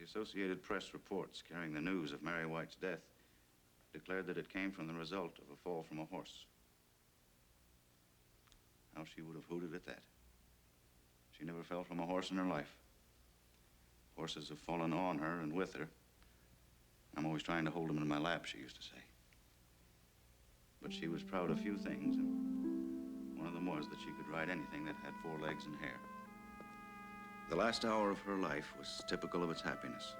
Associated Press reports carrying the news of Mary White's death declared that it came from the result of a fall from a horse. How she would have hooted at that. She never fell from a horse in her life. Horses have fallen on her and with her. I'm always trying to hold them in my lap, she used to say. But she was proud of few things, and one of them was that she could ride anything that had 4 legs and hair. The last hour of her life was typical of its happiness.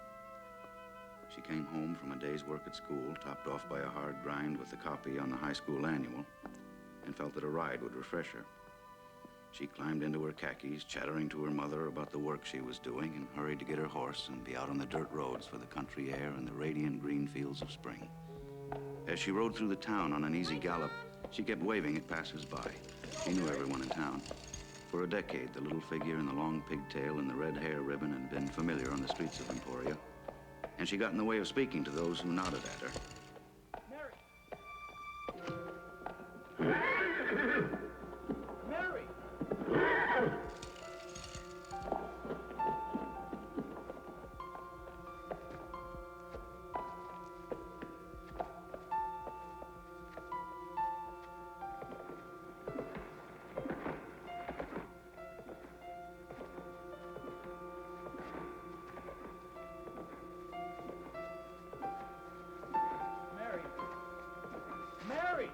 She came home from a day's work at school, topped off by a hard grind with the copy on the high school annual, and felt that a ride would refresh her. She climbed into her khakis, chattering to her mother about the work she was doing, and hurried to get her horse and be out on the dirt roads for the country air and the radiant green fields of spring. As she rode through the town on an easy gallop, she kept waving at passers-by. She knew everyone in town. For a decade, the little figure in the long pigtail and the red hair ribbon had been familiar on the streets of Emporia, and she got in the way of speaking to those who nodded at her. Mary! Mary! Mary!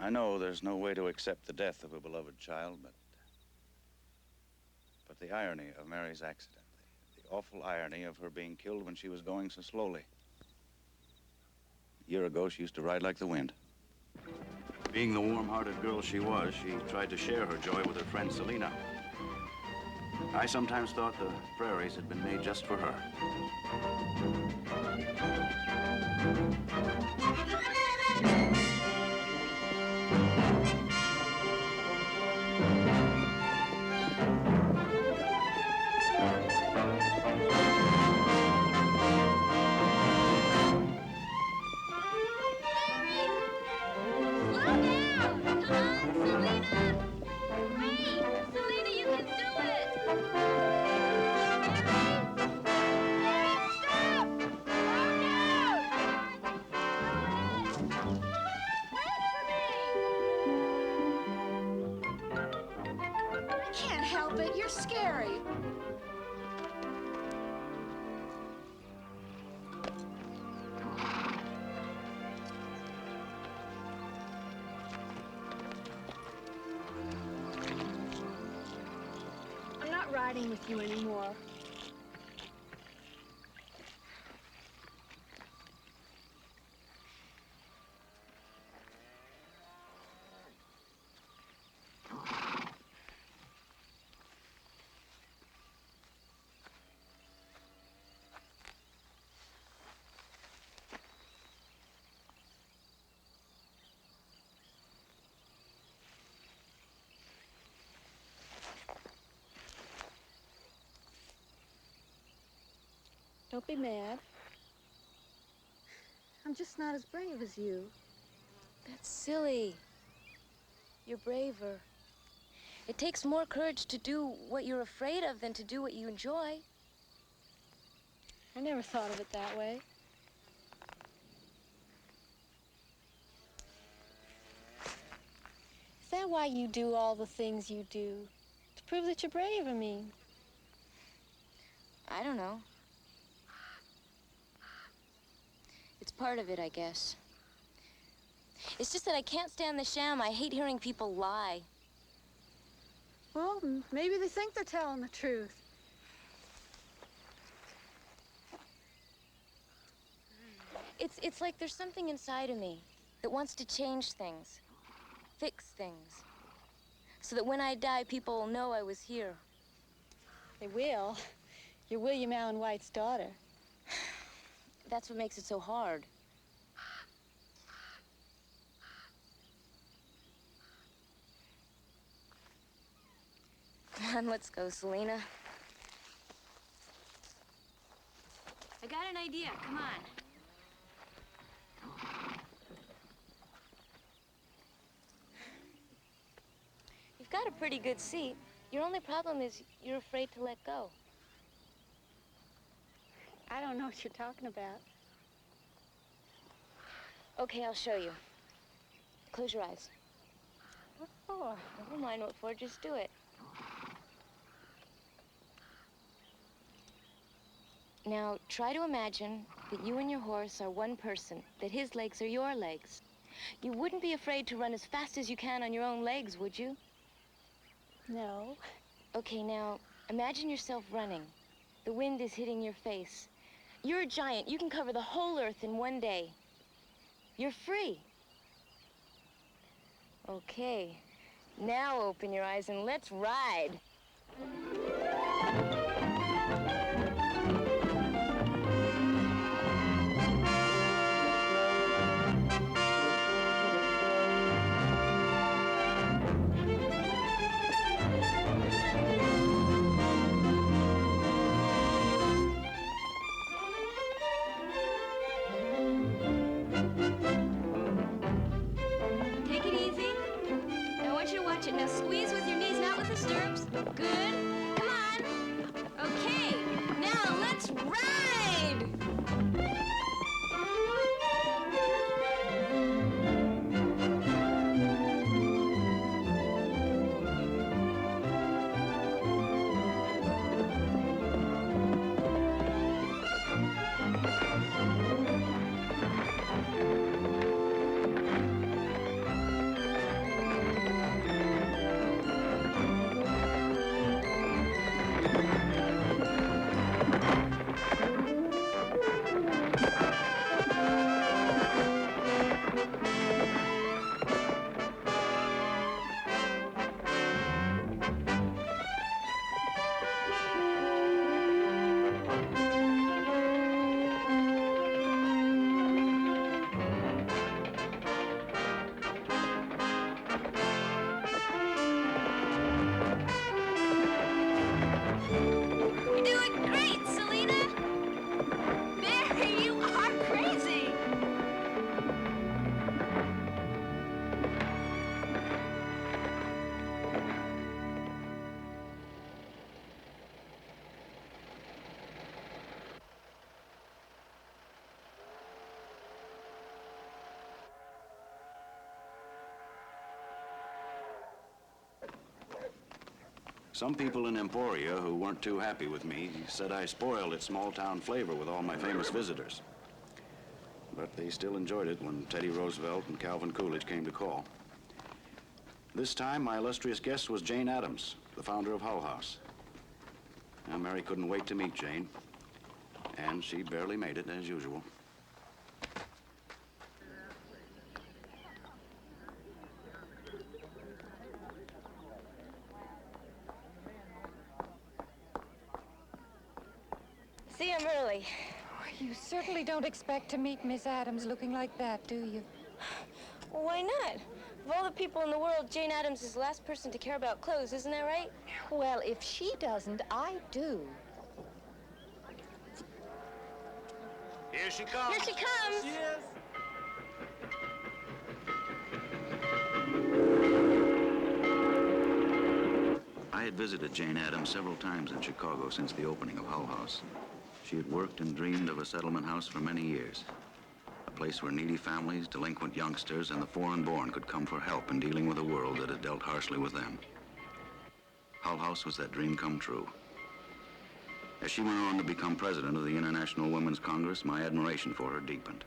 I know there's no way to accept the death of a beloved child, but the irony of Mary's accident, the awful irony of her being killed when she was going so slowly. A year ago, she used to ride like the wind. Being the warm-hearted girl she was, she tried to share her joy with her friend Selena. I sometimes thought the prairies had been made just for her. Riding with you anymore. Don't be mad. I'm just not as brave as you. That's silly. You're braver. It takes more courage to do what you're afraid of than to do what you enjoy. I never thought of it that way. Is that why you do all the things you do? To prove that you're brave, I mean. I don't know. It's part of it, I guess. It's just that I can't stand the sham. I hate hearing people lie. Well, maybe they think they're telling the truth. It's like there's something inside of me that wants to change things, fix things, so that when I die, people will know I was here. They will. You're William Allen White's daughter. That's what makes it so hard. on, let's go, Selena. I got an idea, come on. You've got a pretty good seat. Your only problem is you're afraid to let go. I don't know what you're talking about. Okay, I'll show you. Close your eyes. What for? Never mind what for, just do it. Now, try to imagine that you and your horse are one person, that his legs are your legs. You wouldn't be afraid to run as fast as you can on your own legs, would you? No. Okay, now, imagine yourself running. The wind is hitting your face. You're a giant. You can cover the whole earth in one day. You're free. Okay, now open your eyes and let's ride. Take it easy. Now I want you to watch it. Now squeeze with your knees, not with the stirrups. Good. Come on. Okay. Now let's ride. You're doing great, Selena. Barrie, you are crazy. Some people in Emporia who weren't too happy with me said I spoiled its small-town flavor with all my famous visitors. But they still enjoyed it when Teddy Roosevelt and Calvin Coolidge came to call. This time, my illustrious guest was Jane Addams, the founder of Hull House. Now, Mary couldn't wait to meet Jane, and she barely made it, as usual. See, I'm early. You certainly don't expect to meet Miss Addams looking like that, do you? Well, why not? Of all the people in the world, Jane Addams is the last person to care about clothes, isn't that right? Well, if she doesn't, I do. Here she comes. Here she comes. Yes. I had visited Jane Addams several times in Chicago since the opening of Hull House. She had worked and dreamed of a settlement house for many years. A place where needy families, delinquent youngsters, and the foreign-born could come for help in dealing with a world that had dealt harshly with them. Hull House was that dream come true. As she went on to become president of the International Women's Congress, my admiration for her deepened.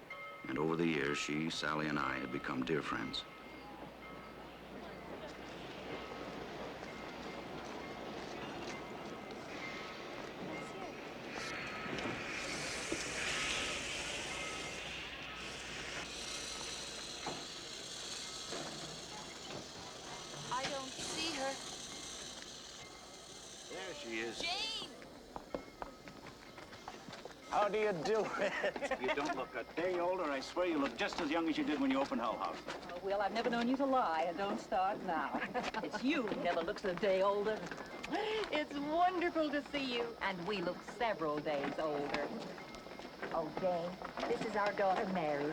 And over the years, she, Sally, and I had become dear friends. I don't see her. There she is. Jane! How do you do it? You don't look a day older. I swear you look just as young as you did when you opened Hull House. Well, I've never known you to lie, and don't start now. It's you who never looks a day older. It's wonderful to see you. And we look several days older. Oh, Jane, this is our daughter, Mary.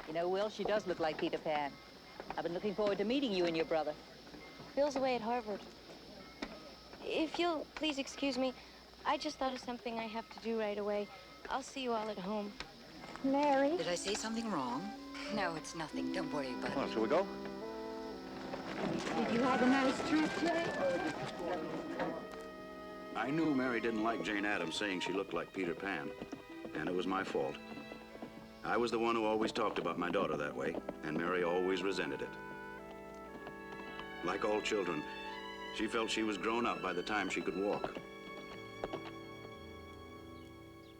You know, Will, she does look like Peter Pan. I've been looking forward to meeting you and your brother. Bill's away at Harvard. If you'll please excuse me, I just thought of something I have to do right away. I'll see you all at home. Mary? Did I say something wrong? No, it's nothing. Don't worry about Well, it. shall we go? Did you have a nice trip, Jay? I knew Mary didn't like Jane Addams saying she looked like Peter Pan, and it was my fault. I was the one who always talked about my daughter that way, and Mary always resented it. Like all children, she felt she was grown up by the time she could walk.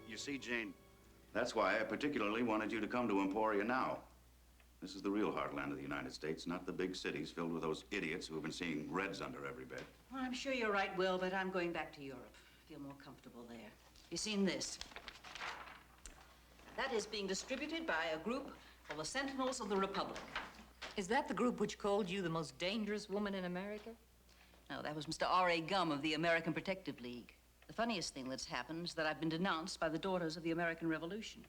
You see, Jane, that's why I particularly wanted you to come to Emporia now. This is the real heartland of the United States, not the big cities filled with those idiots who have been seeing reds under every bed. Well, I'm sure you're right, Will, but I'm going back to Europe. I feel more comfortable there. You seen this? That is being distributed by a group called the Sentinels of the Republic. Is that the group which called you the most dangerous woman in America? No, that was Mr. R.A. Gum of the American Protective League. The funniest thing that's happened is that I've been denounced by the Daughters of the American Revolution.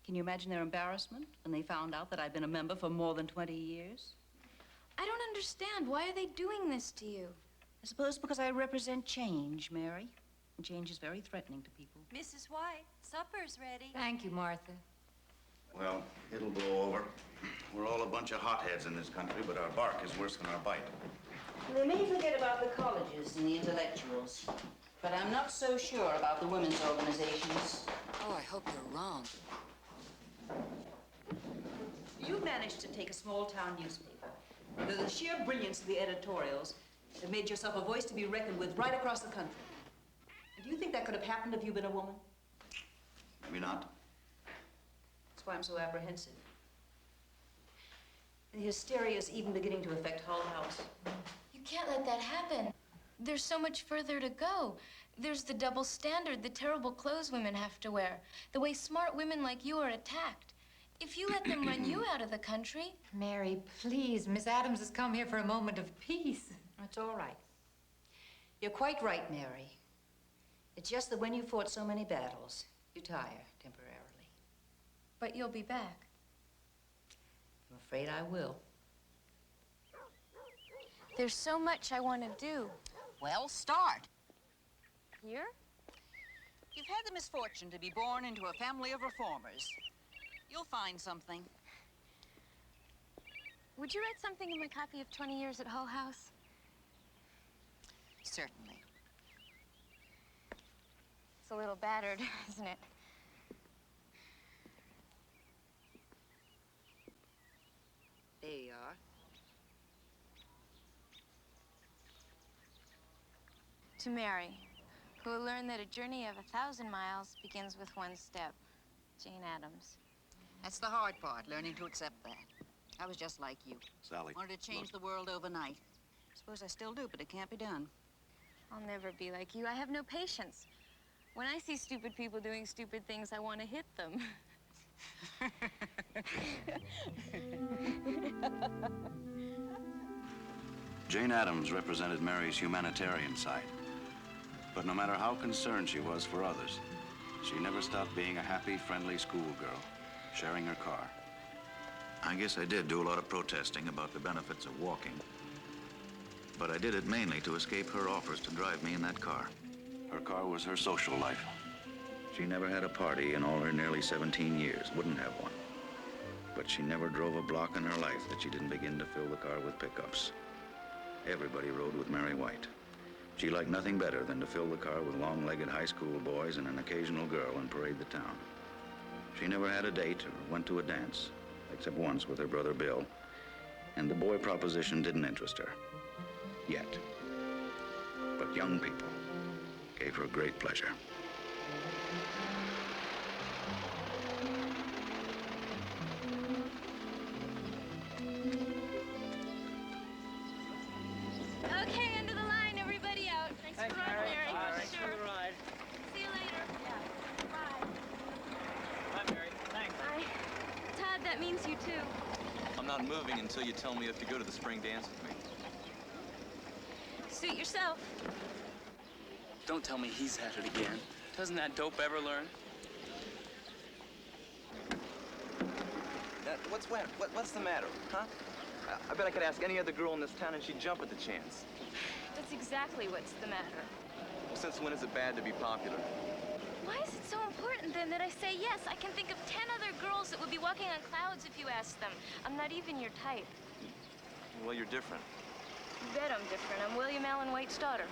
Can you imagine their embarrassment when they found out that I'd been a member for more than 20 years? I don't understand. Why are they doing this to you? I suppose because I represent change, Mary. And change is very threatening to people. Mrs. White, supper's ready. Thank you, Martha. Well, it'll blow over. We're all a bunch of hotheads in this country, but our bark is worse than our bite. They may forget about the colleges and the intellectuals, but I'm not so sure about the women's organizations. Oh, I hope you're wrong. You managed to take a small-town newspaper. Through the sheer brilliance of the editorials, have made yourself a voice to be reckoned with right across the country. Do you think that could have happened if you'd been a woman? Maybe not. That's why I'm so apprehensive. The hysteria is even beginning to affect Hull House. You can't let that happen. There's so much further to go. There's the double standard, the terrible clothes women have to wear, the way smart women like you are attacked. If you let them run you out of the country... Mary, please. Miss Addams has come here for a moment of peace. That's all right. You're quite right, Mary. It's just that when you fought so many battles, you tire temporarily. But you'll be back. I'm afraid I will. There's so much I want to do. Well, start. Here? You've had the misfortune to be born into a family of reformers. You'll find something. Would you write something in my copy of 20 Years at Hull House? Certainly. It's a little battered, isn't it? There you are. To Mary, who will learn that a journey of 1,000 miles begins with one step. Jane Addams. That's the hard part, learning to accept that. I was just like you. Sally. Wanted to change the world overnight. Suppose I still do, but it can't be done. I'll never be like you. I have no patience. When I see stupid people doing stupid things, I want to hit them. Jane Addams represented Mary's humanitarian side. But no matter how concerned she was for others, she never stopped being a happy, friendly schoolgirl, sharing her car. I guess I did do a lot of protesting about the benefits of walking. But I did it mainly to escape her offers to drive me in that car. Her car was her social life. She never had a party in all her nearly 17 years, wouldn't have one. But she never drove a block in her life that she didn't begin to fill the car with pickups. Everybody rode with Mary White. She liked nothing better than to fill the car with long-legged high school boys and an occasional girl and parade the town. She never had a date or went to a dance, except once with her brother Bill, and the boy proposition didn't interest her. Yet. But young people gave her great pleasure. Okay, end of the line, everybody out. Thanks for running, Mary. Thanks for the ride. See you later. Yeah. Bye. Bye, Mary. Thanks. Bye. Todd, that means you too. I'm not moving until you tell me if to go to the spring dance with me. Suit yourself. Don't tell me he's at it again. Doesn't that dope ever learn? What's the matter, huh? I bet I could ask any other girl in this town and she'd jump at the chance. That's exactly what's the matter. Well, since when is it bad to be popular? Why is it so important, then, that I say yes? I can think of 10 other girls that would be walking on clouds if you asked them. I'm not even your type. Well, you're different. You bet I'm different. I'm William Allen White's daughter.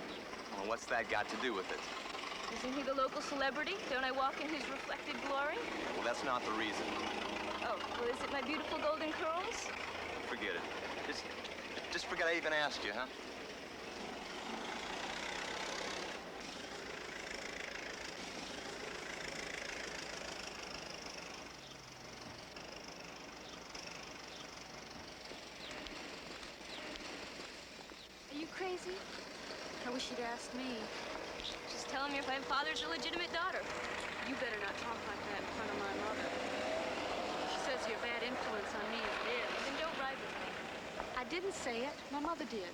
Well, what's that got to do with it? Isn't he the local celebrity? Don't I walk in his reflected glory? Well, that's not the reason. Oh, well, is it my beautiful golden curls? Forget it. Just forget I even asked you, huh? Are you crazy? I wish you'd asked me. Just tell him your father's illegitimate daughter. You better not talk like that in front of my mother. She says you're a bad influence on me as it is. Then don't ride with me. I didn't say it. My mother did.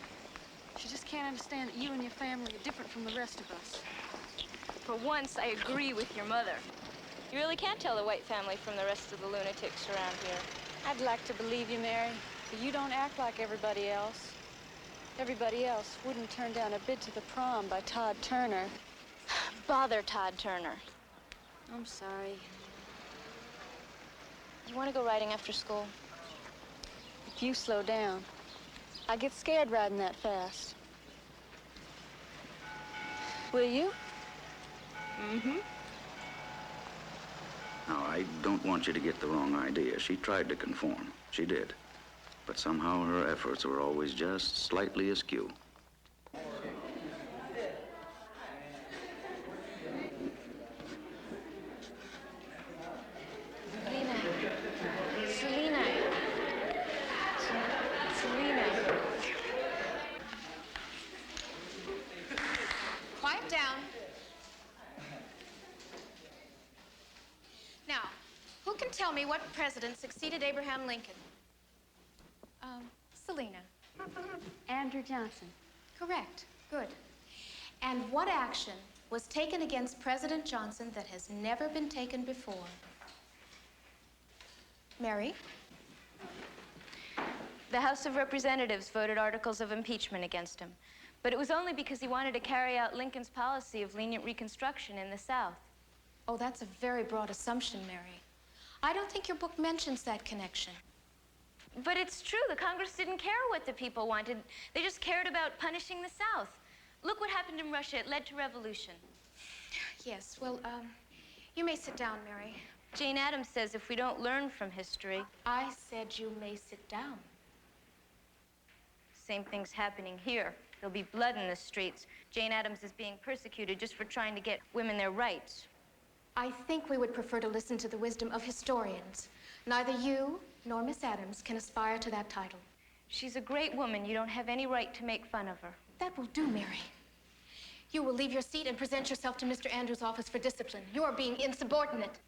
She just can't understand that you and your family are different from the rest of us. For once, I agree with your mother. You really can't tell the White family from the rest of the lunatics around here. I'd like to believe you, Mary, but you don't act like everybody else. Everybody else wouldn't turn down a bid to the prom by Todd Turner. Bother Todd Turner. I'm sorry. You want to go riding after school? If you slow down, I get scared riding that fast. Will you? Mm-hmm. Now, I don't want you to get the wrong idea. She tried to conform. She did. But somehow her efforts were always just slightly askew. Selena. Quiet down. Now, who can tell me what president succeeded Abraham Lincoln? Selena. Andrew Johnson. Correct. Good. And what action was taken against President Johnson that has never been taken before? Mary? The House of Representatives voted articles of impeachment against him. But it was only because he wanted to carry out Lincoln's policy of lenient Reconstruction in the South. Oh, that's a very broad assumption, Mary. I don't think your book mentions that connection. But it's true. The Congress didn't care what the people wanted. They just cared about punishing the South. Look what happened in Russia. It led to revolution. Yes, well, you may sit down, Mary. Jane Addams says if we don't learn from history... I said you may sit down. Same thing's happening here. There'll be blood in the streets. Jane Addams is being persecuted just for trying to get women their rights. I think we would prefer to listen to the wisdom of historians. Neither you nor Miss Addams can aspire to that title. She's a great woman. You don't have any right to make fun of her. That will do, Mary. You will leave your seat and present yourself to Mr. Andrews' office for discipline. You are being insubordinate.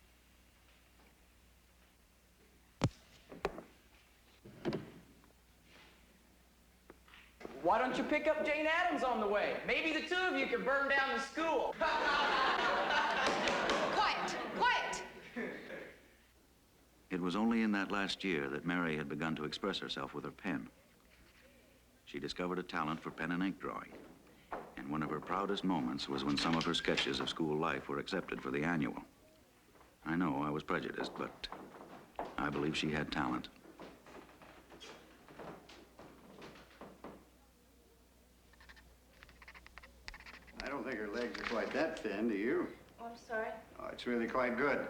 Why don't you pick up Jane Addams on the way? Maybe the two of you can burn down the school. Quiet! Quiet! It was only in that last year that Mary had begun to express herself with her pen. She discovered a talent for pen and ink drawing. And one of her proudest moments was when some of her sketches of school life were accepted for the annual. I know I was prejudiced, but I believe she had talent. I don't think her legs are quite that thin, do you? Oh, I'm sorry. Oh, it's really quite good.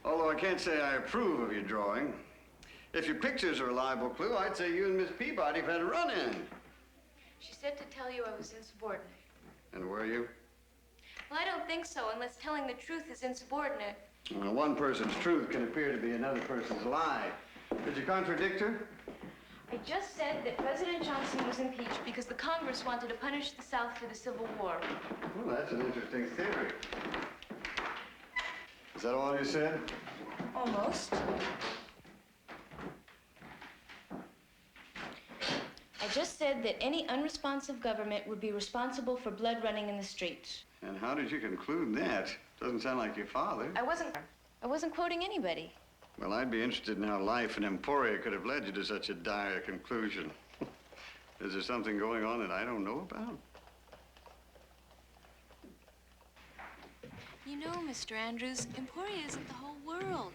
Although I can't say I approve of your drawing. If your pictures are a reliable clue, I'd say you and Miss Peabody have had a run-in. She said to tell you I was insubordinate. And were you? Well, I don't think so, unless telling the truth is insubordinate. Well, one person's truth can appear to be another person's lie. Did you contradict her? I just said that President Johnson was impeached because the Congress wanted to punish the South for the Civil War. Well, that's an interesting theory. Is that all you said? Almost. I just said that any unresponsive government would be responsible for blood running in the streets. And how did you conclude that? Doesn't sound like your father. I wasn't quoting anybody. Well, I'd be interested in how life in Emporia could have led you to such a dire conclusion. Is there something going on that I don't know about? You know, Mr. Andrews, Emporia isn't the whole world.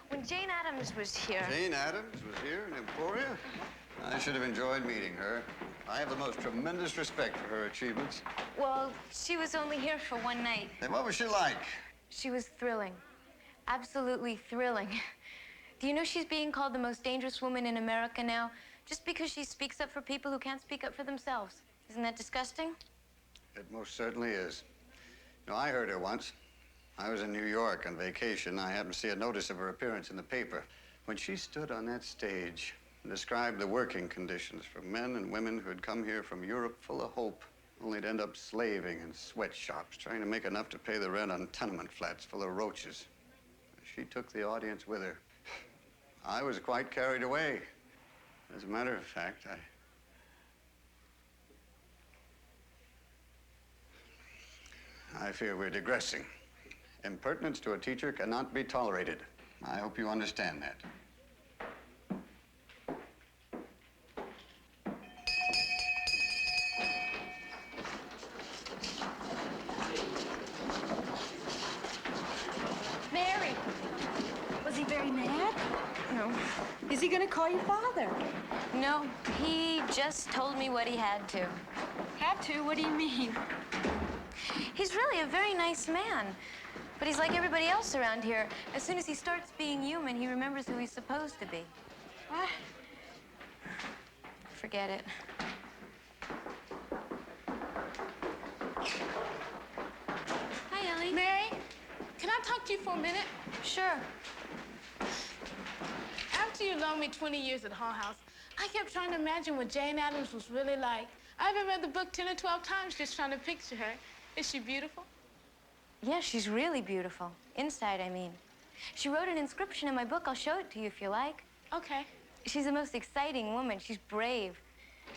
When Jane Addams was here... Jane Addams was here in Emporia? I should have enjoyed meeting her. I have the most tremendous respect for her achievements. Well, she was only here for one night. And what was she like? She was thrilling. Absolutely thrilling. Do you know she's being called the most dangerous woman in America now just because she speaks up for people who can't speak up for themselves? Isn't that disgusting? It most certainly is. You know, I heard her once. I was in New York on vacation. I happened to see a notice of her appearance in the paper. When she stood on that stage and described the working conditions for men and women who had come here from Europe full of hope, only to end up slaving in sweatshops, trying to make enough to pay the rent on tenement flats full of roaches. She took the audience with her. I was quite carried away. As a matter of fact, I fear we're digressing. Impertinence to a teacher cannot be tolerated. I hope you understand that. Mary, was he very mad? No. Is he gonna call you father? No, he just told me what he had to. Had to? What do you mean? He's really a very nice man. But he's like everybody else around here. As soon as he starts being human, he remembers who he's supposed to be. What? Forget it. Hi, Ellie. Mary, can I talk to you for a minute? Sure. After you loaned me 20 years at Hull House, I kept trying to imagine what Jane Addams was really like. I even read the book 10 or 12 times just trying to picture her. Is she beautiful? Yeah, she's really beautiful. Inside, I mean. She wrote an inscription in my book. I'll show it to you if you like. Okay. She's the most exciting woman. She's brave.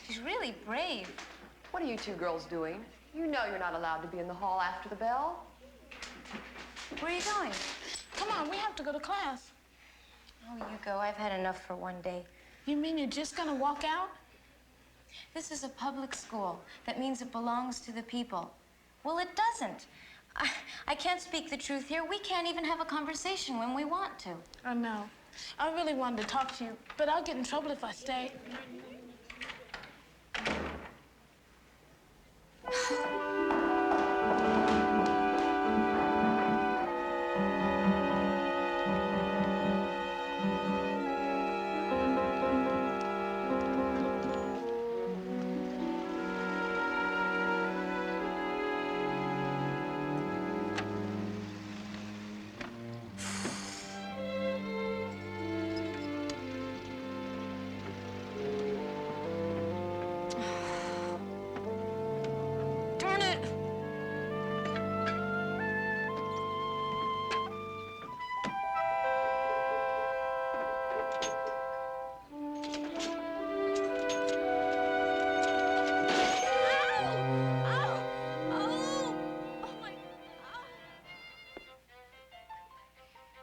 She's really brave. What are you two girls doing? You know you're not allowed to be in the hall after the bell. Where are you going? Come on, we have to go to class. Oh, you go. I've had enough for one day. You mean you're just gonna walk out? This is a public school. That means it belongs to the people. Well, it doesn't. I can't speak the truth here. We can't even have a conversation when we want to. I know. I really wanted to talk to you, but I'll get in trouble if I stay.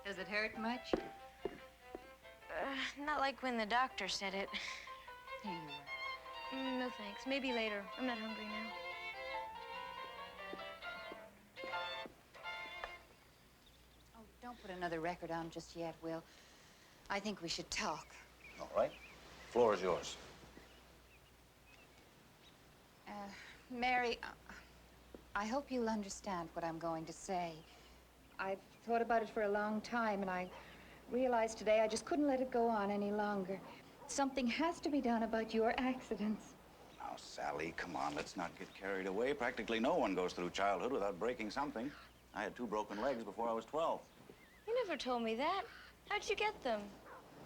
Does it hurt much? Not like when the doctor said it. Here you are. No, thanks. Maybe later. I'm not hungry now. Oh, don't put another record on just yet, Will. I think we should talk. All right. Floor is yours. Mary, I hope you'll understand what I'm going to say. I've thought about it for a long time, and I realized today I just couldn't let it go on any longer. Something has to be done about your accidents. Now, Sally, come on. Let's not get carried away. Practically no one goes through childhood without breaking something. I had 2 broken legs before I was 12. You never told me that. How'd you get them?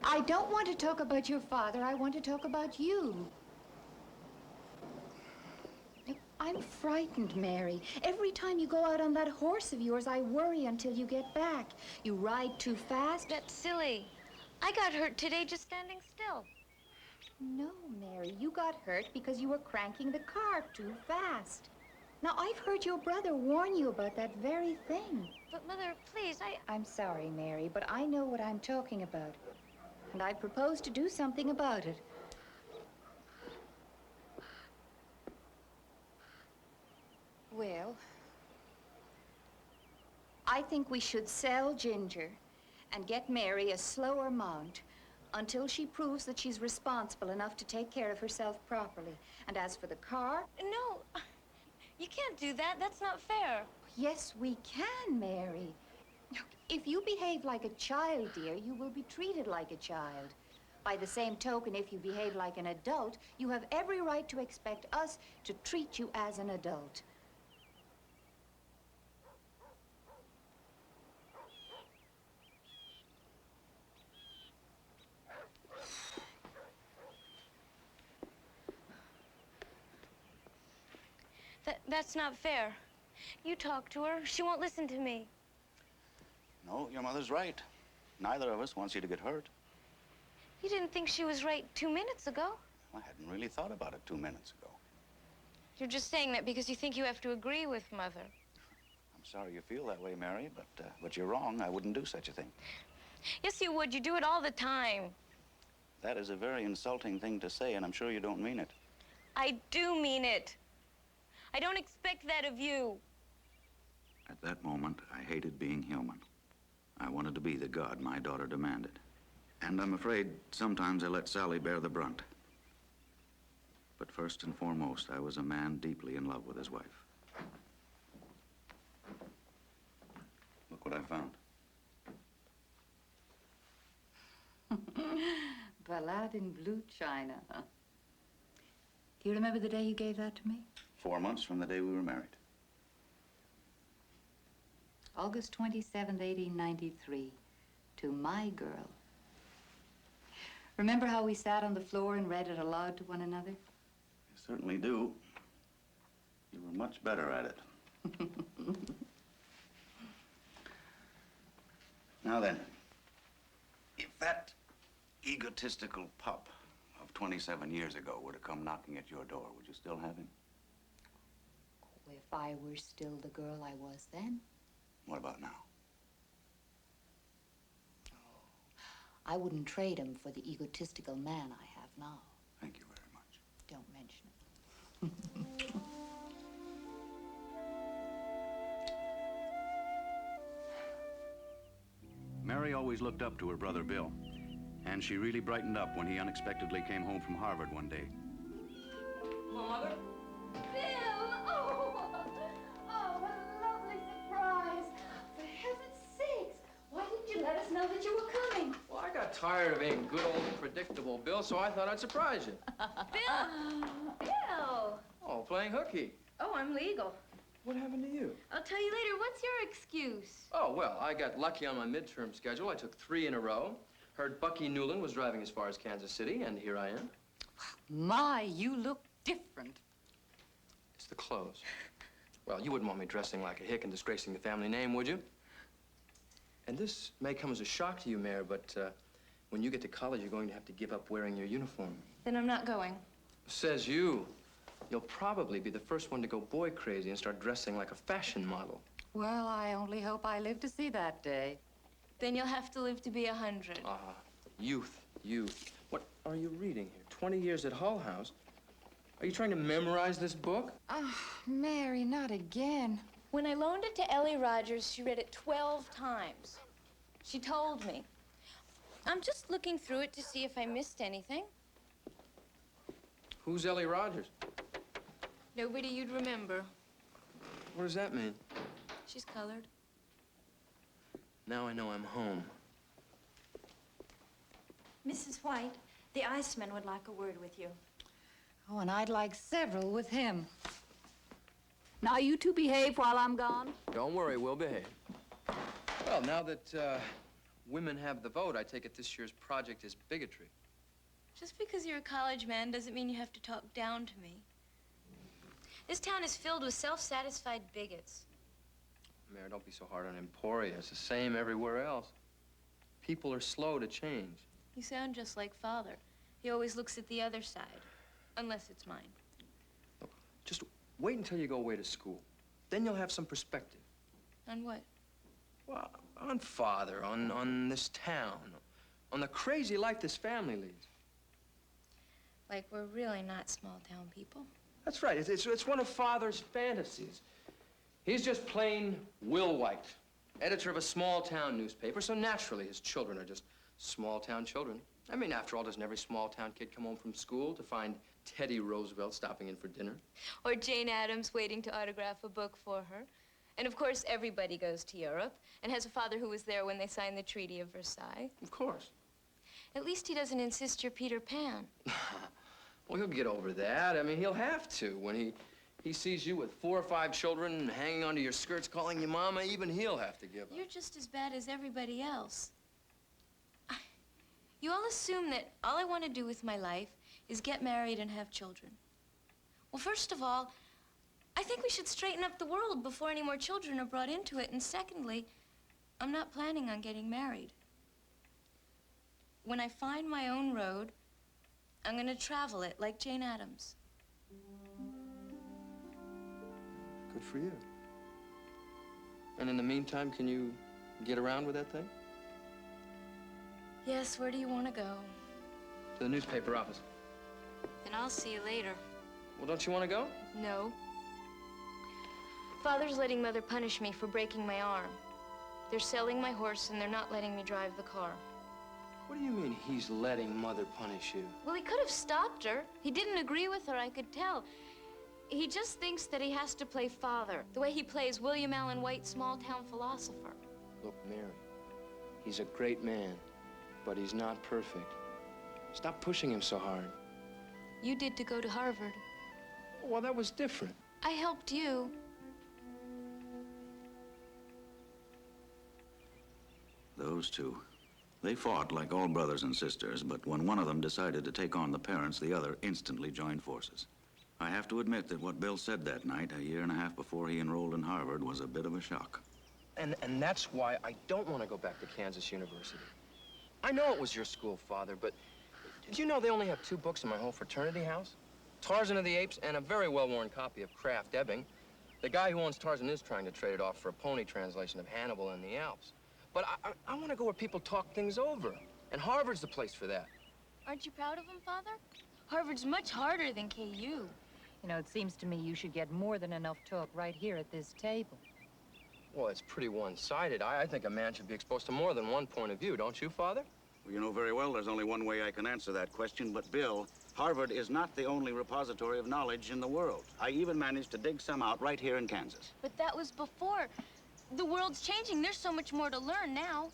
I don't want to talk about your father. I want to talk about you. I'm frightened, Mary. Every time you go out on that horse of yours, I worry until you get back. You ride too fast. That's silly. I got hurt today just standing still. No, Mary, you got hurt because you were cranking the car too fast. Now, I've heard your brother warn you about that very thing. But, Mother, please, I'm sorry, Mary, but I know what I'm talking about. And I propose to do something about it. Well, I think we should sell Ginger and get Mary a slower mount until she proves that she's responsible enough to take care of herself properly. And as for the car... No, you can't do that. That's not fair. Yes, we can, Mary. If you behave like a child, dear, you will be treated like a child. By the same token, if you behave like an adult, you have every right to expect us to treat you as an adult. That's not fair. You talk to her. She won't listen to me. No, your mother's right. Neither of us wants you to get hurt. You didn't think she was right 2 minutes ago. I hadn't really thought about it 2 minutes ago. You're just saying that because you think you have to agree with Mother. I'm sorry you feel that way, Mary, but you're wrong. I wouldn't do such a thing. Yes, you would. You do it all the time. That is a very insulting thing to say, and I'm sure you don't mean it. I do mean it. I don't expect that of you. At that moment, I hated being human. I wanted to be the god my daughter demanded. And I'm afraid sometimes I let Sally bear the brunt. But first and foremost, I was a man deeply in love with his wife. Look what I found. Ballade in blue china, huh? Do you remember the day you gave that to me? 4 months from the day we were married. August 27th, 1893. To my girl. Remember how we sat on the floor and read it aloud to one another? I certainly do. You were much better at it. Now then, if that egotistical pup of 27 years ago were to come knocking at your door, would you still have him? If I were still the girl I was then, What about now? I wouldn't trade him for the egotistical man I have now. Thank you very much. Don't mention it. Mary always looked up to her brother Bill, and she really brightened up when he unexpectedly came home from Harvard one day. Mother? Bill! Oh, what a lovely surprise. For heaven's sakes, why didn't you let us know that you were coming? Well, I got tired of being good old predictable Bill, so I thought I'd surprise you. Bill! Bill! Oh, playing hooky. Oh, I'm legal. What happened to you? I'll tell you later. What's your excuse? Oh, well, I got lucky on my midterm schedule. I took 3 in a row. Heard Bucky Newland was driving as far as Kansas City, and here I am. My, you look different. It's the clothes. Well, you wouldn't want me dressing like a hick and disgracing the family name, would you? And this may come as a shock to you, Mayor, but when you get to college, you're going to have to give up wearing your uniform. Then I'm not going. Says you. You'll probably be the first one to go boy crazy and start dressing like a fashion model. Well, I only hope I live to see that day. Then you'll have to live to be 100. Youth, youth. What are you reading here? 20 years at Hull House? Are you trying to memorize this book? Oh, Mary, not again. When I loaned it to Ellie Rogers, she read it 12 times. She told me. I'm just looking through it to see if I missed anything. Who's Ellie Rogers? Nobody you'd remember. What does that mean? She's colored. Now I know I'm home. Mrs. White, the Iceman would like a word with you. Oh, and I'd like several with him. Now you two behave while I'm gone. Don't worry, we'll behave. Well, now that women have the vote, I take it this year's project is bigotry. Just because you're a college man doesn't mean you have to talk down to me. This town is filled with self-satisfied bigots. Mayor, don't be so hard on Emporia. It's the same everywhere else. People are slow to change. You sound just like Father. He always looks at the other side, unless it's mine. Look, just wait until you go away to school. Then you'll have some perspective. On what? Well, on Father, on this town, on the crazy life this family leads. Like we're really not small-town people. That's right. It's one of Father's fantasies. He's just plain Will White, editor of a small-town newspaper, so naturally his children are just small-town children. I mean, after all, doesn't every small-town kid come home from school to find Teddy Roosevelt stopping in for dinner? Or Jane Addams waiting to autograph a book for her. And of course, everybody goes to Europe and has a father who was there when they signed the Treaty of Versailles. Of course. At least he doesn't insist you're Peter Pan. Well, he'll get over that. I mean, he'll have to. When he sees you with 4 or 5 children hanging onto your skirts calling you mama, even he'll have to give up. You're just as bad as everybody else. You all assume that all I want to do with my life is get married and have children. Well, first of all, I think we should straighten up the world before any more children are brought into it. And secondly, I'm not planning on getting married. When I find my own road, I'm going to travel it like Jane Addams. Good for you. And in the meantime, can you get around with that thing? Yes, where do you want to go? To the newspaper office. Then I'll see you later. Well, don't you want to go? No. Father's letting Mother punish me for breaking my arm. They're selling my horse and they're not letting me drive the car. What do you mean he's letting Mother punish you? Well, he could have stopped her. He didn't agree with her, I could tell. He just thinks that he has to play father, the way he plays William Allen White, small-town philosopher. Look, Mary, he's a great man, but he's not perfect. Stop pushing him so hard. You did to go to Harvard. Well, that was different. I helped you. Those two. They fought like all brothers and sisters, but when one of them decided to take on the parents, the other instantly joined forces. I have to admit that what Bill said that night, a year and a half before he enrolled in Harvard, was a bit of a shock. And that's why I don't want to go back to Kansas University. I know it was your school, Father, but did you know they only have 2 books in my whole fraternity house? Tarzan of the Apes and a very well-worn copy of Kraft Ebing. The guy who owns Tarzan is trying to trade it off for a pony translation of Hannibal in the Alps. But I want to go where people talk things over. And Harvard's the place for that. Aren't you proud of him, Father? Harvard's much harder than KU. You know, it seems to me you should get more than enough talk right here at this table. Well, it's pretty one-sided. I think a man should be exposed to more than one point of view, don't you, Father? Well, you know very well there's only one way I can answer that question, but Bill, Harvard is not the only repository of knowledge in the world. I even managed to dig some out right here in Kansas. But that was before. The world's changing. There's so much more to learn now.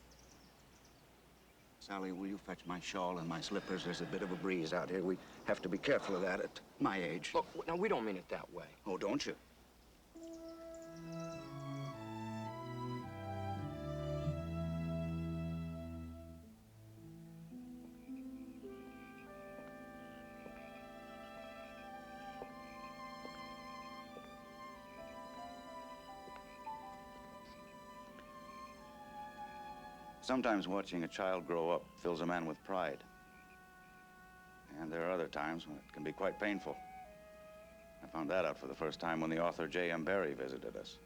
Sally, will you fetch my shawl and my slippers? There's a bit of a breeze out here. We have to be careful of that at my age. Look, now, we don't mean it that way. Oh, don't you? Sometimes watching a child grow up fills a man with pride. And there are other times when it can be quite painful. I found that out for the first time when the author JM Barrie visited us.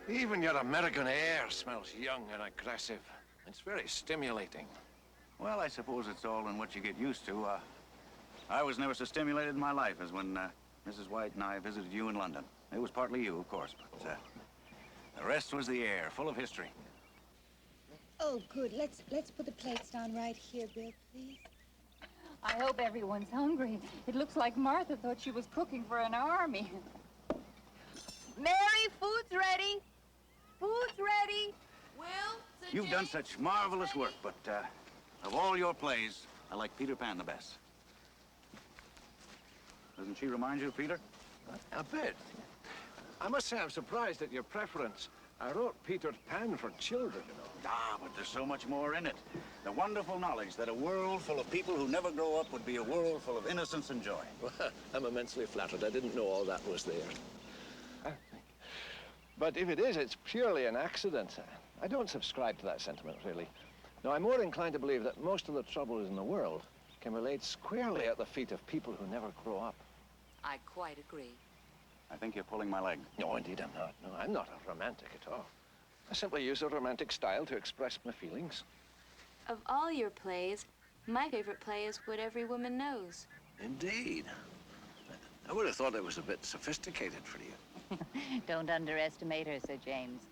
Even your American air smells young and aggressive. It's very stimulating. Well, I suppose it's all in what you get used to. I was never so stimulated in my life as when Mrs. White and I visited you in London. It was partly you, of course, but the rest was the air, full of history. Oh, good. Let's put the plates down right here, Bill, please. I hope everyone's hungry. It looks like Martha thought she was cooking for an army. Mary, food's ready. Food's ready. Will? You've done such marvelous work, but of all your plays, I like Peter Pan the best. Doesn't she remind you of Peter? A bit. I must say I'm surprised at your preference. I wrote Peter Pan for children, you know. Ah, but there's so much more in it. The wonderful knowledge that a world full of people who never grow up would be a world full of innocence and joy. Well, I'm immensely flattered. I didn't know all that was there. But if it is, it's purely an accident. I don't subscribe to that sentiment, really. No, I'm more inclined to believe that most of the troubles in the world can be laid squarely at the feet of people who never grow up. I quite agree. I think you're pulling my leg. No, indeed I'm not. No, I'm not a romantic at all. I simply use the romantic style to express my feelings. Of all your plays, my favorite play is What Every Woman Knows. Indeed. I would have thought it was a bit sophisticated for you. Don't underestimate her, Sir James.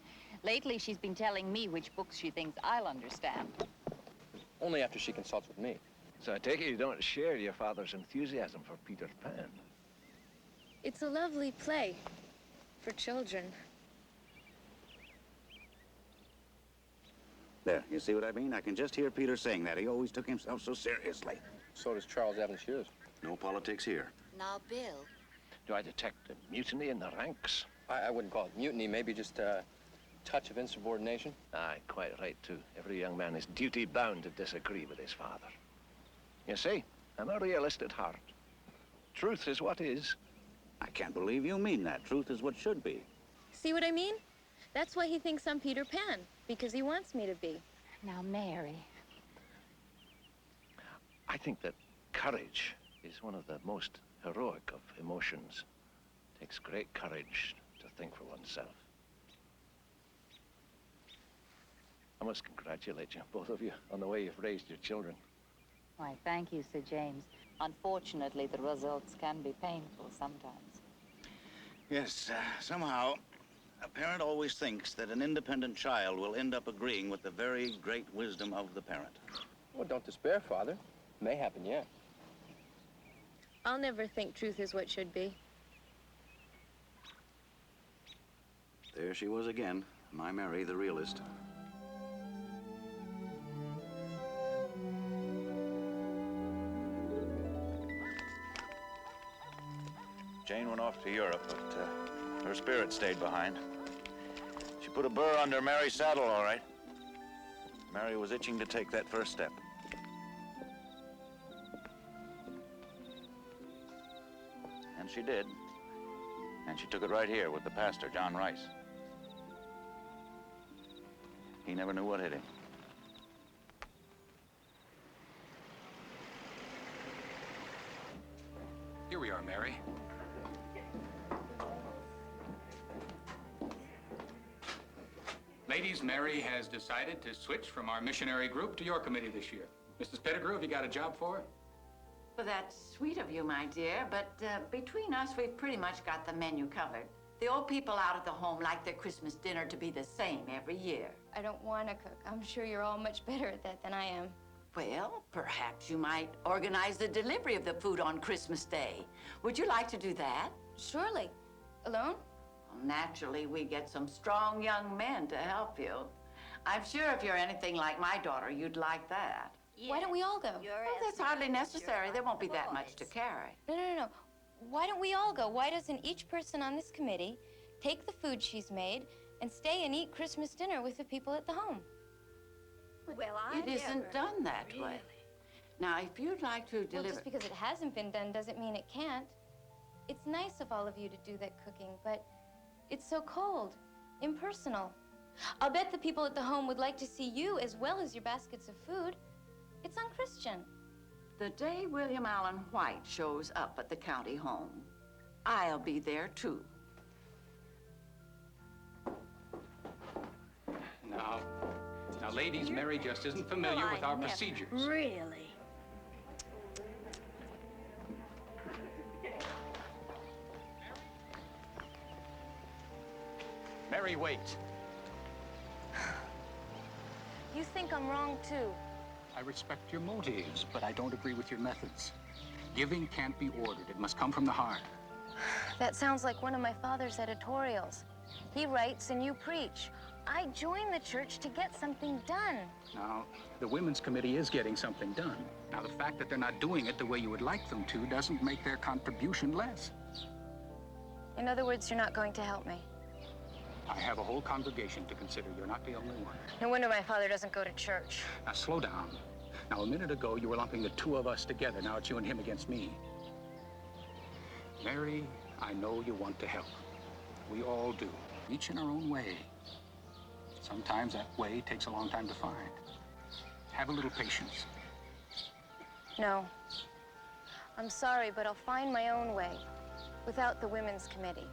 Lately, she's been telling me which books she thinks I'll understand. Only after she consults with me. So I take it you don't share your father's enthusiasm for Peter Pan. It's a lovely play for children. There, you see what I mean? I can just hear Peter saying that. He always took himself so seriously. So does Charles Evans Hughes. No politics here. Now, Bill. Do I detect a mutiny in the ranks? I wouldn't call it mutiny, maybe just a touch of insubordination. Aye, quite right, too. Every young man is duty-bound to disagree with his father. You see, I'm a realist at heart. Truth is what is. I can't believe you mean that. Truth is what should be. See what I mean? That's why he thinks I'm Peter Pan, because he wants me to be. Now, Mary. I think that courage is one of the most heroic of emotions. It takes great courage to think for oneself. I must congratulate you, both of you, on the way you've raised your children. Why, thank you, Sir James. Unfortunately, the results can be painful sometimes. Yes, somehow, a parent always thinks that an independent child will end up agreeing with the very great wisdom of the parent. Well, don't despair, Father. It may happen yet. I'll never think truth is what should be. There she was again, my Mary, the realist. Jane went off to Europe, but her spirit stayed behind. She put a burr under Mary's saddle, all right. Mary was itching to take that first step. And she did. And she took it right here with the pastor, John Rice. He never knew what hit him. Here we are, Mary. Ladies, Mary has decided to switch from our missionary group to your committee this year. Mrs. Pettigrew, have you got a job for her? Well, that's sweet of you, my dear, but between us, we've pretty much got the menu covered. The old people out at the home like their Christmas dinner to be the same every year. I don't want to cook. I'm sure you're all much better at that than I am. Well, perhaps you might organize the delivery of the food on Christmas Day. Would you like to do that? Surely. Alone? Well, naturally, we get some strong young men to help you. I'm sure if you're anything like my daughter, you'd like that. Yeah. Why don't we all go? Well, that's hardly necessary. There won't be that much to carry. No. Why don't we all go? Why doesn't each person on this committee take the food she's made and stay and eat Christmas dinner with the people at the home? Well, It isn't done that way. Now, if you'd like to Well, deliver... just because it hasn't been done doesn't mean it can't. It's nice of all of you to do that cooking, but it's so cold, impersonal. I'll bet the people at the home would like to see you as well as your baskets of food. It's unchristian. The day William Allen White shows up at the county home, I'll be there, too. Now, ladies, Mary just isn't familiar with our procedures. Really? Mary, wait. You think I'm wrong, too. I respect your motives, but I don't agree with your methods. Giving can't be ordered. It must come from the heart. That sounds like one of my father's editorials. He writes and you preach. I joined the church to get something done. Now, the Women's Committee is getting something done. Now, the fact that they're not doing it the way you would like them to doesn't make their contribution less. In other words, you're not going to help me. I have a whole congregation to consider. You're not the only one. No wonder my father doesn't go to church. Now, slow down. Now, a minute ago, you were lumping the two of us together. Now it's you and him against me. Mary, I know you want to help. We all do. each in our own way. Sometimes that way takes a long time to find. Have a little patience. No. I'm sorry, but I'll find my own way without the Women's Committee.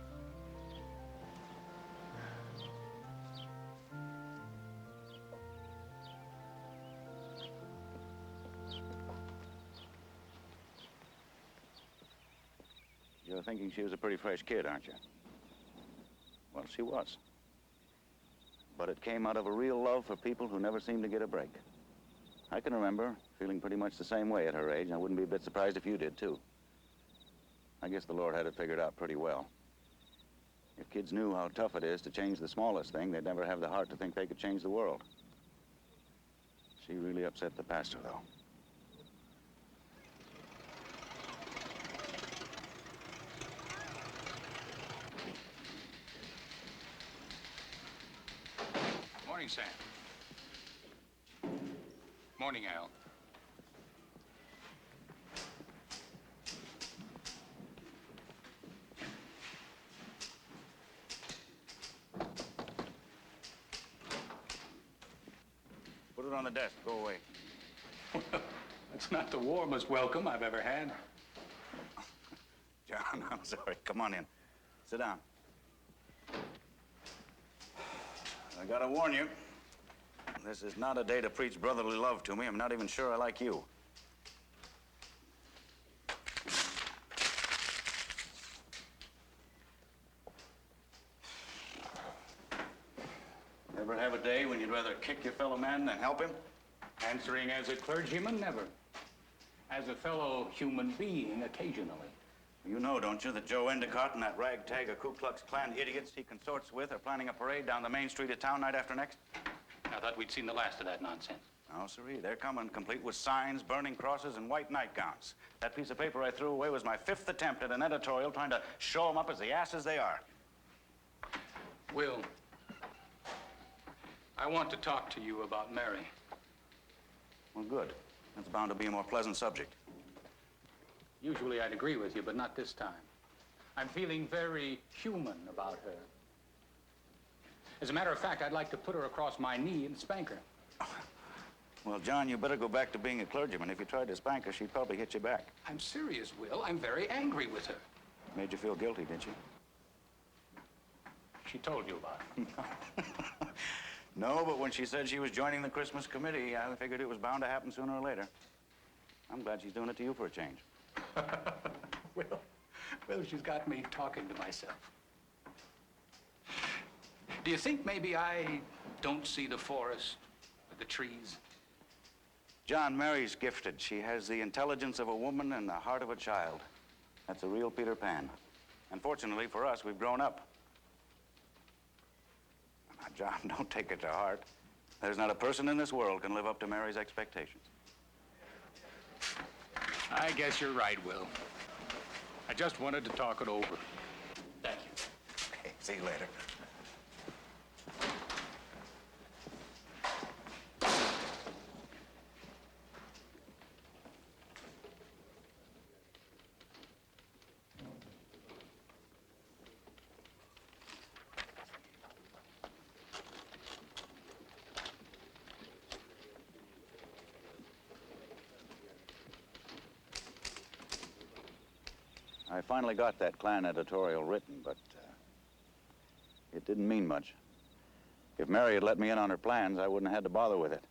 You're thinking she was a pretty fresh kid, aren't you? Well, she was. But it came out of a real love for people who never seemed to get a break. I can remember feeling pretty much the same way at her age, and I wouldn't be a bit surprised if you did, too. I guess the Lord had it figured out pretty well. If kids knew how tough it is to change the smallest thing, they'd never have the heart to think they could change the world. She really upset the pastor, though. Morning, Sam. Morning, Al. Put it on the desk. Go away. Well, it's not the warmest welcome I've ever had. John, I'm sorry. Come on in. Sit down. I gotta warn you, this is not a day to preach brotherly love to me. I'm not even sure I like you. Ever have a day when you'd rather kick your fellow man than help him? Answering as a clergyman, never. As a fellow human being, occasionally. You know, don't you, that Joe Endicott and that ragtag of Ku Klux Klan idiots he consorts with are planning a parade down the main street of town night after next? I thought we'd seen the last of that nonsense. No, sirree. They're coming, complete with signs, burning crosses, and white nightgowns. That piece of paper I threw away was my 5th attempt at an editorial trying to show them up as the asses they are. Will, I want to talk to you about Mary. Well, good. That's bound to be a more pleasant subject. Usually I'd agree with you, but not this time. I'm feeling very human about her. As a matter of fact, I'd like to put her across my knee and spank her. Well, John, you better go back to being a clergyman. If you tried to spank her, she'd probably hit you back. I'm serious, Will. I'm very angry with her. Made you feel guilty, didn't she? She told you about it. No, but when she said she was joining the Christmas committee, I figured it was bound to happen sooner or later. I'm glad she's doing it to you for a change. Well, she's got me talking to myself. Do you think maybe I don't see the forest or the trees? John, Mary's gifted. She has the intelligence of a woman and the heart of a child. That's a real Peter Pan. Unfortunately for us, we've grown up. Now, John, don't take it to heart. There's not a person in this world can live up to Mary's expectations. I guess you're right, Will. I just wanted to talk it over. Thank you. Okay, see you later. I finally got that Klan editorial written, but it didn't mean much. If Mary had let me in on her plans, I wouldn't have had to bother with it.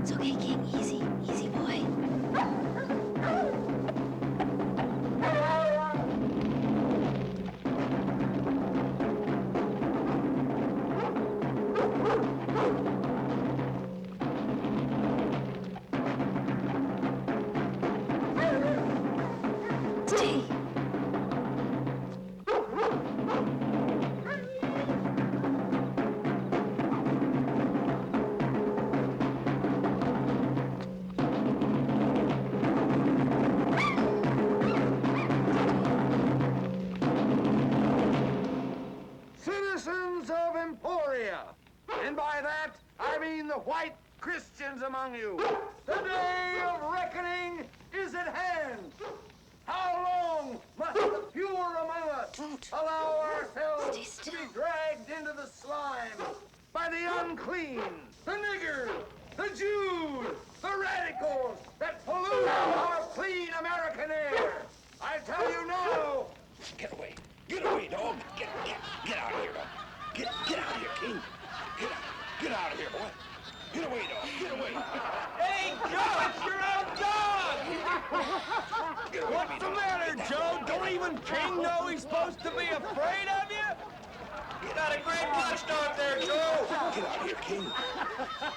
It's okay, King. Easy. Easy, boy. Stay. Citizens of Emporia, and by that, I mean the white Christians among you, the day of reckoning is at hand. How long must the pure among us allow ourselves to be dragged into the slime by the unclean, the niggers, the Jews, the radicals that pollute our clean American air? I tell you now. Get away. Get away, dog. Get out of here, dog. Get out of here, King. Get out of here, boy. Get away, dog. Get away. Hey, Joe, it's your own dog! What's the matter, Joe? Don't even King know he's supposed to be afraid of you? You're not a great watchdog there, Joe. Get out of here, King.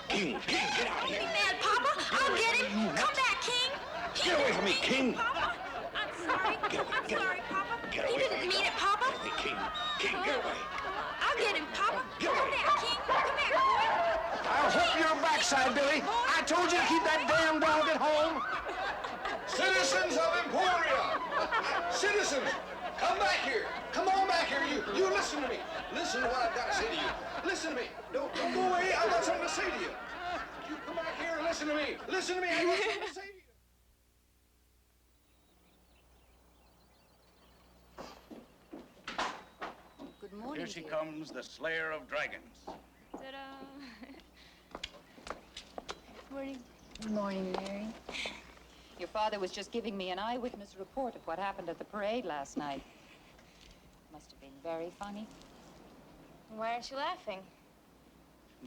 King, get out of here. Mad, Papa! I'll get him! Come back, King! Get away from me, King. Papa! I'm sorry. I'm sorry, Papa. Get He away didn't from me. mean it, Papa. Hey, King, get away. I'll get him, Papa. Get Come away. back, King. Come back, boy. I'll whoop your backside, Billy. I told you to keep that damn dog at home. Citizens of Emporia! Citizens, come back here. Come on back here. You listen to me. Listen to what I've got to say to you. Listen to me. Don't go away. I've got something to say to you. You come back here and listen to me. Listen to me. I've got something to say to you. Good morning. Here she comes, the slayer of dragons. Ta-da. Morning. Good morning, Mary. Your father was just giving me an eyewitness report of what happened at the parade last night. Must have been very funny. Why aren't you laughing?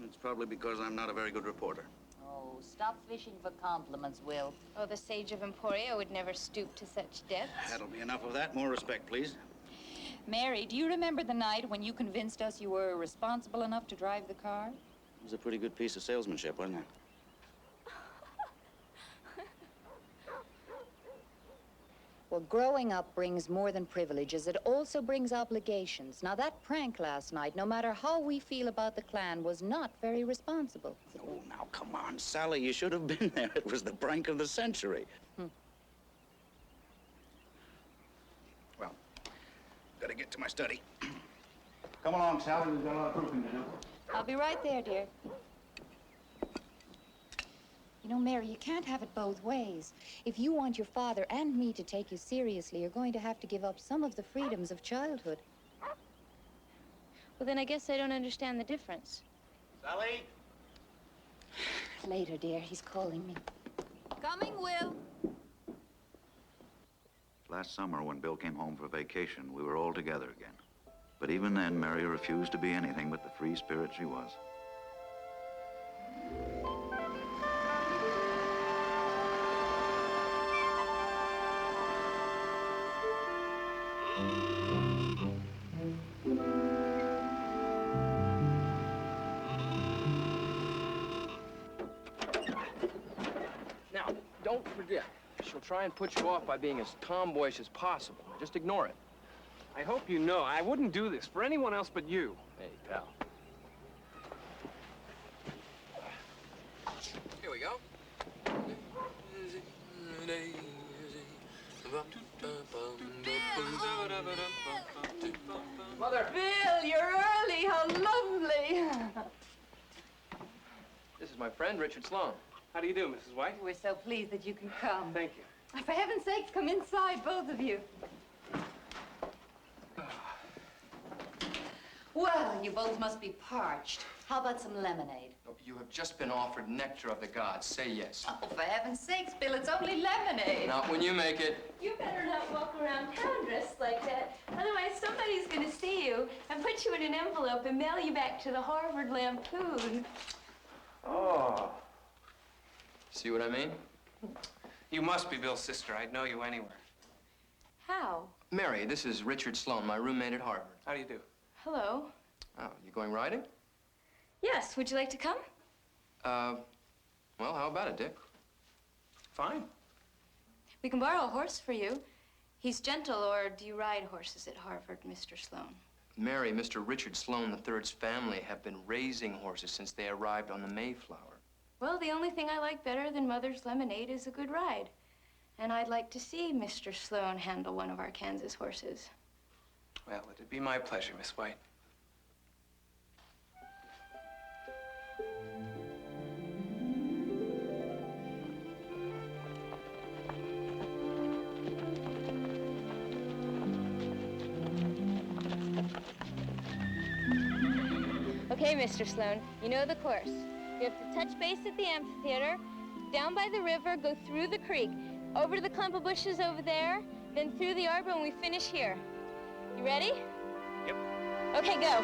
It's probably because I'm not a very good reporter. Oh, stop fishing for compliments, Will. Oh, the sage of Emporia would never stoop to such depths. That'll be enough of that. More respect, please. Mary, do you remember the night when you convinced us you were responsible enough to drive the car? It was a pretty good piece of salesmanship, wasn't it? Well, growing up brings more than privileges. It also brings obligations. Now, that prank last night, no matter how we feel about the Klan, was not very responsible. Oh, now, come on, Sally. You should have been there. It was the prank of the century. Well, gotta get to my study. Come along, Sally. We've got a lot of proofing to do. I'll be right there, dear. You know, Mary, you can't have it both ways. If you want your father and me to take you seriously, you're going to have to give up some of the freedoms of childhood. Well, then I guess I don't understand the difference. Sally? Later, dear. He's calling me. Coming, Will. Last summer, when Bill came home for vacation, we were all together again. But even then, Mary refused to be anything but the free spirit she was. Now, don't forget, she'll try and put you off by being as tomboyish as possible. Just ignore it. I hope you know, I wouldn't do this for anyone else but you. Hey, pal. Here we go. Mother! Bill, you're early. How lovely. This is my friend, Richard Sloan. How do you do, Mrs. White? We're so pleased that you can come. Thank you. For heaven's sakes, come inside, both of you. Well, you both must be parched. How about some lemonade? You have just been offered nectar of the gods. Say yes. Oh, for heaven's sakes, Bill, it's only lemonade. Not when you make it. You better not walk around town dressed like that. Otherwise, somebody's going to see you and put you in an envelope and mail you back to the Harvard Lampoon. Oh. See what I mean? You must be Bill's sister. I'd know you anywhere. How? Mary, this is Richard Sloan, my roommate at Harvard. How do you do? Hello. Oh, you going riding? Yes, would you like to come? Well, how about it, Dick? Fine. We can borrow a horse for you. He's gentle, or do you ride horses at Harvard, Mr. Sloan? Mary, Mr. Richard Sloan III's family have been raising horses since they arrived on the Mayflower. Well, the only thing I like better than Mother's lemonade is a good ride. And I'd like to see Mr. Sloan handle one of our Kansas horses. Well, it'd be my pleasure, Miss White. Okay, Mr. Sloan, you know the course. You have to touch base at the amphitheater, down by the river, go through the creek, over to the clump of bushes over there, then through the arbor, and we finish here. You ready? Yep. Okay, go.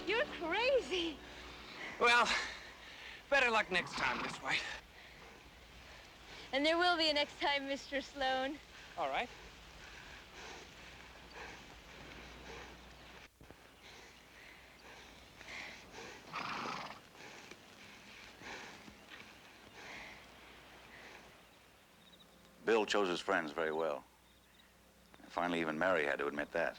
You're crazy. Well, better luck next time, Miss White. And there will be a next time, Mr. Sloan. All right. Bill chose his friends very well. Finally, even Mary had to admit that.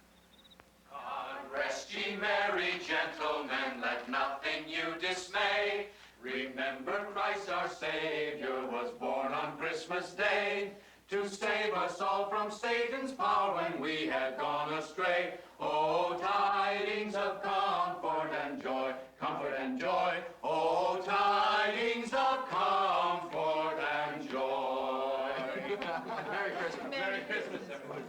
God rest ye merry gentlemen, let nothing you dismay. Remember Christ our Savior was born on Christmas Day to save us all from Satan's power when we had gone astray. Oh, tidings of comfort and joy, comfort and joy. Oh, tidings of comfort and joy. Merry Christmas. Merry Christmas, everyone.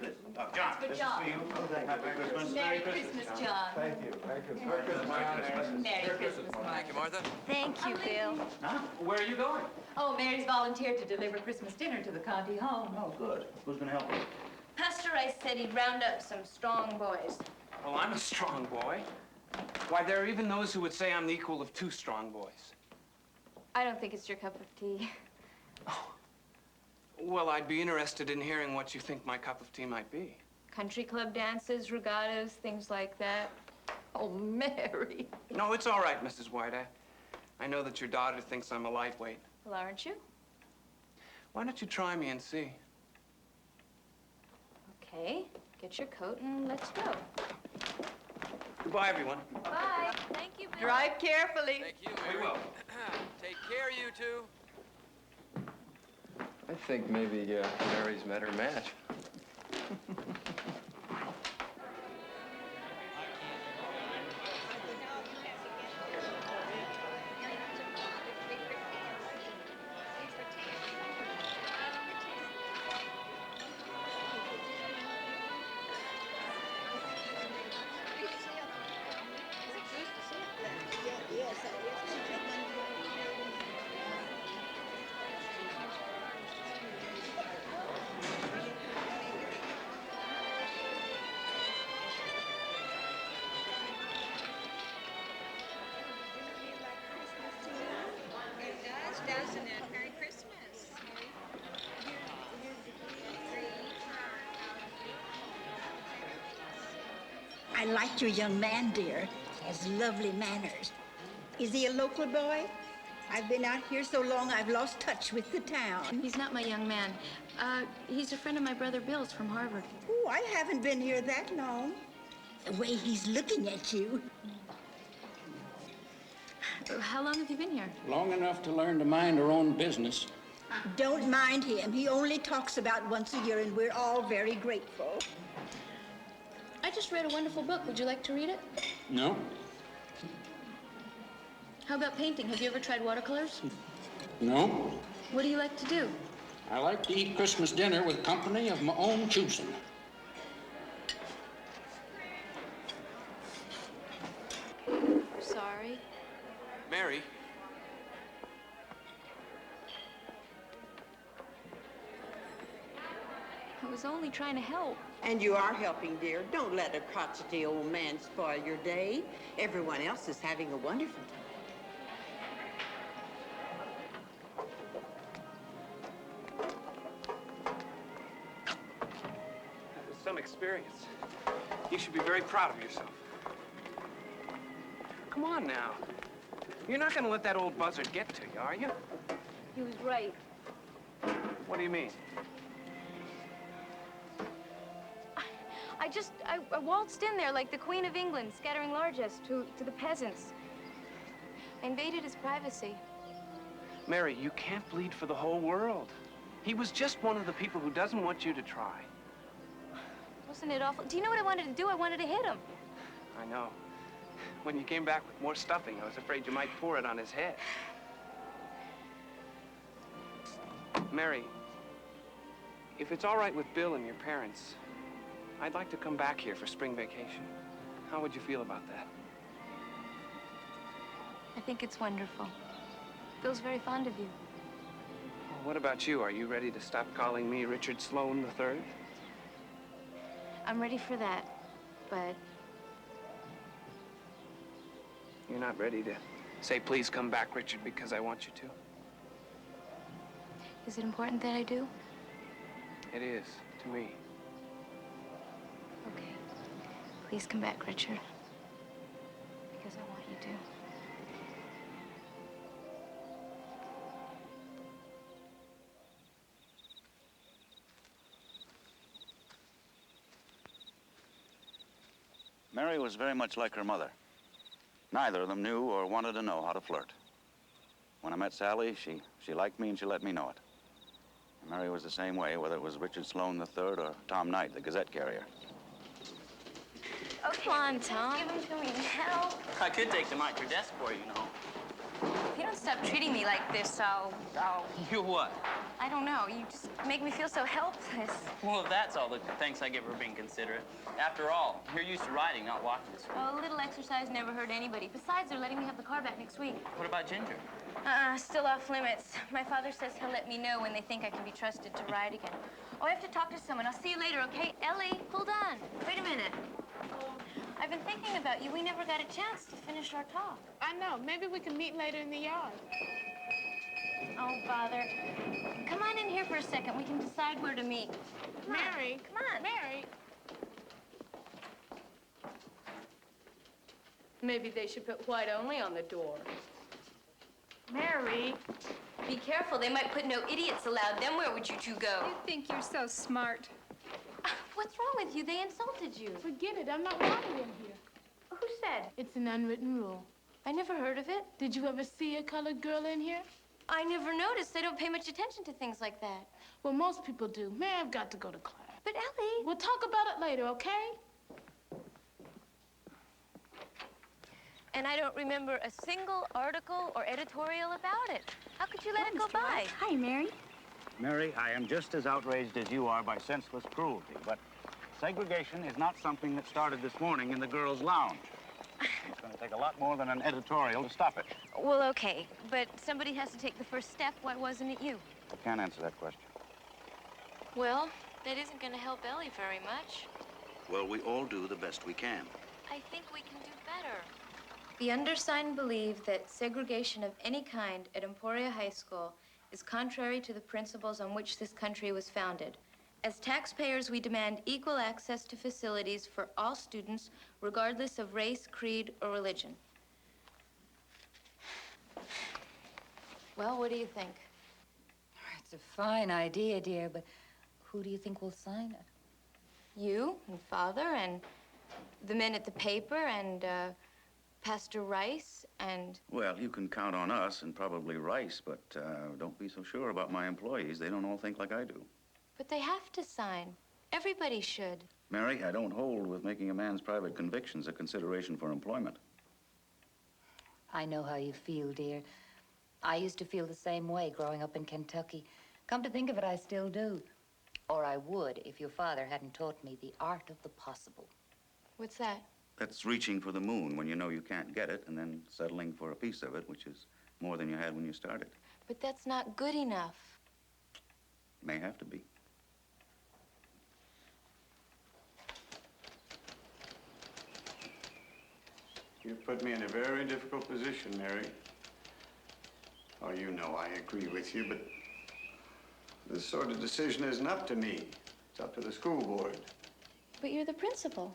John, For this is John. for you. Happy Christmas. Merry Christmas, John. Thank you. Thank you. Merry Christmas, John. Merry Christmas, Mark. Thank you, Martha. Thank you, Bill. Huh? Where are you going? Oh, Mary's volunteered to deliver Christmas dinner to the county home. Oh, good. Who's going to help you? Pastor Rice said he'd round up some strong boys. Well, I'm a strong boy. Why, there are even those who would say I'm the equal of two strong boys. I don't think it's your cup of tea. Well, I'd be interested in hearing what you think my cup of tea might be. Country club dances, regattas, things like that. Oh, Mary. No, it's all right, Mrs. White. I know that your daughter thinks I'm a lightweight. Well, aren't you? Why don't you try me and see? Okay, get your coat and let's go. Goodbye, everyone. Bye. Thank you, Bill. Drive carefully. Thank you, We will. Take care, you two. I think maybe Mary's met her match. Doesn't it? Merry Christmas. I like your young man, dear. He has lovely manners. Is he a local boy? I've been out here so long I've lost touch with the town. He's not my young man. He's a friend of my brother Bill's from Harvard. Oh, I haven't been here that long. The way he's looking at you. How long have you been here? Long enough to learn to mind our own business. Don't mind him. He only talks about once a year, and we're all very grateful. I just read a wonderful book. Would you like to read it? No? How about painting? Have you ever tried watercolors? No? What do you like to do? I like to eat Christmas dinner with company of my own choosing. Sorry. Mary. I was only trying to help. And you are helping, dear. Don't let a crotchety old man spoil your day. Everyone else is having a wonderful time. That was some experience. You should be very proud of yourself. Come on now. You're not going to let that old buzzard get to you, are you? He was right. What do you mean? I waltzed in there like the Queen of England, scattering largesse to the peasants. I invaded his privacy. Mary, you can't bleed for the whole world. He was just one of the people who doesn't want you to try. Wasn't it awful? Do you know what I wanted to do? I wanted to hit him. I know. When you came back with more stuffing, I was afraid you might pour it on his head. Mary, if it's all right with Bill and your parents, I'd like to come back here for spring vacation. How would you feel about that? I think it's wonderful. Bill's very fond of you. Well, what about you? Are you ready to stop calling me Richard Sloane III? I'm ready for that, but You're not ready to say, please come back, Richard, because I want you to? is it important that I do? It is, to me. Okay. Please come back, Richard. Because I want you to. Mary was very much like her mother. Neither of them knew or wanted to know how to flirt. When I met Sally, she liked me and she let me know it. And Mary was the same way, whether it was Richard Sloane III or Tom Knight, the Gazette carrier. Oh, come on, Tom. Give them to me now. I could take them out your desk for you, you know. If you don't stop treating me like this, I'll... You what? I don't know. You just make me feel so helpless. Well, that's all the thanks I give for being considerate. After all, you're used to riding, not walking this week. Oh, a little exercise never hurt anybody. Besides, they're letting me have the car back next week. What about Ginger? Still off limits. My father says he'll let me know when they think I can be trusted to ride again. Oh, I have to talk to someone. I'll see you later, okay? Ellie, hold on. Wait a minute. I've been thinking about you. We never got a chance to finish our talk. I know. Maybe we can meet later in the yard. Oh, bother. Come on in here for a second. We can decide where to meet. Come on. Mary. Come on. Mary. Maybe they should put white only on the door. Mary. Be careful. They might put no idiots allowed. Then where would you two go? You think you're so smart. What's wrong with you? They insulted you. Forget it. I'm not wanted in here. Who said? It's an unwritten rule. I never heard of it. Did you ever see a colored girl in here? I never noticed. I don't pay much attention to things like that. Well, most people do. Mary, I've got to go to class. But Ellie... We'll talk about it later, okay? And I don't remember a single article or editorial about it. How could you let it go by? Hi, Mary. Mary, I am just as outraged as you are by senseless cruelty, but segregation is not something that started this morning in the girls' lounge. It's going to take a lot more than an editorial to stop it. Well, okay, but somebody has to take the first step. Why wasn't it you? I can't answer that question. Well, that isn't going to help Ellie very much. Well, we all do the best we can. I think we can do better. The undersigned believe that segregation of any kind at Emporia High School is contrary to the principles on which this country was founded. As taxpayers, we demand equal access to facilities for all students, regardless of race, creed, or religion. Well, what do you think? It's a fine idea, dear, but who do you think will sign it? You and Father and the men at the paper and Pastor Rice and... Well, you can count on us and probably Rice, but don't be so sure about my employees. They don't all think like I do. But they have to sign. Everybody should. Mary, I don't hold with making a man's private convictions a consideration for employment. I know how you feel, dear. I used to feel the same way growing up in Kentucky. Come to think of it, I still do. Or I would if your father hadn't taught me the art of the possible. What's that? That's reaching for the moon when you know you can't get it, and then settling for a piece of it, which is more than you had when you started. But that's not good enough. May have to be. You've put me in a very difficult position, Mary. Oh, you know I agree with you, but this sort of decision isn't up to me. It's up to the school board. But you're the principal.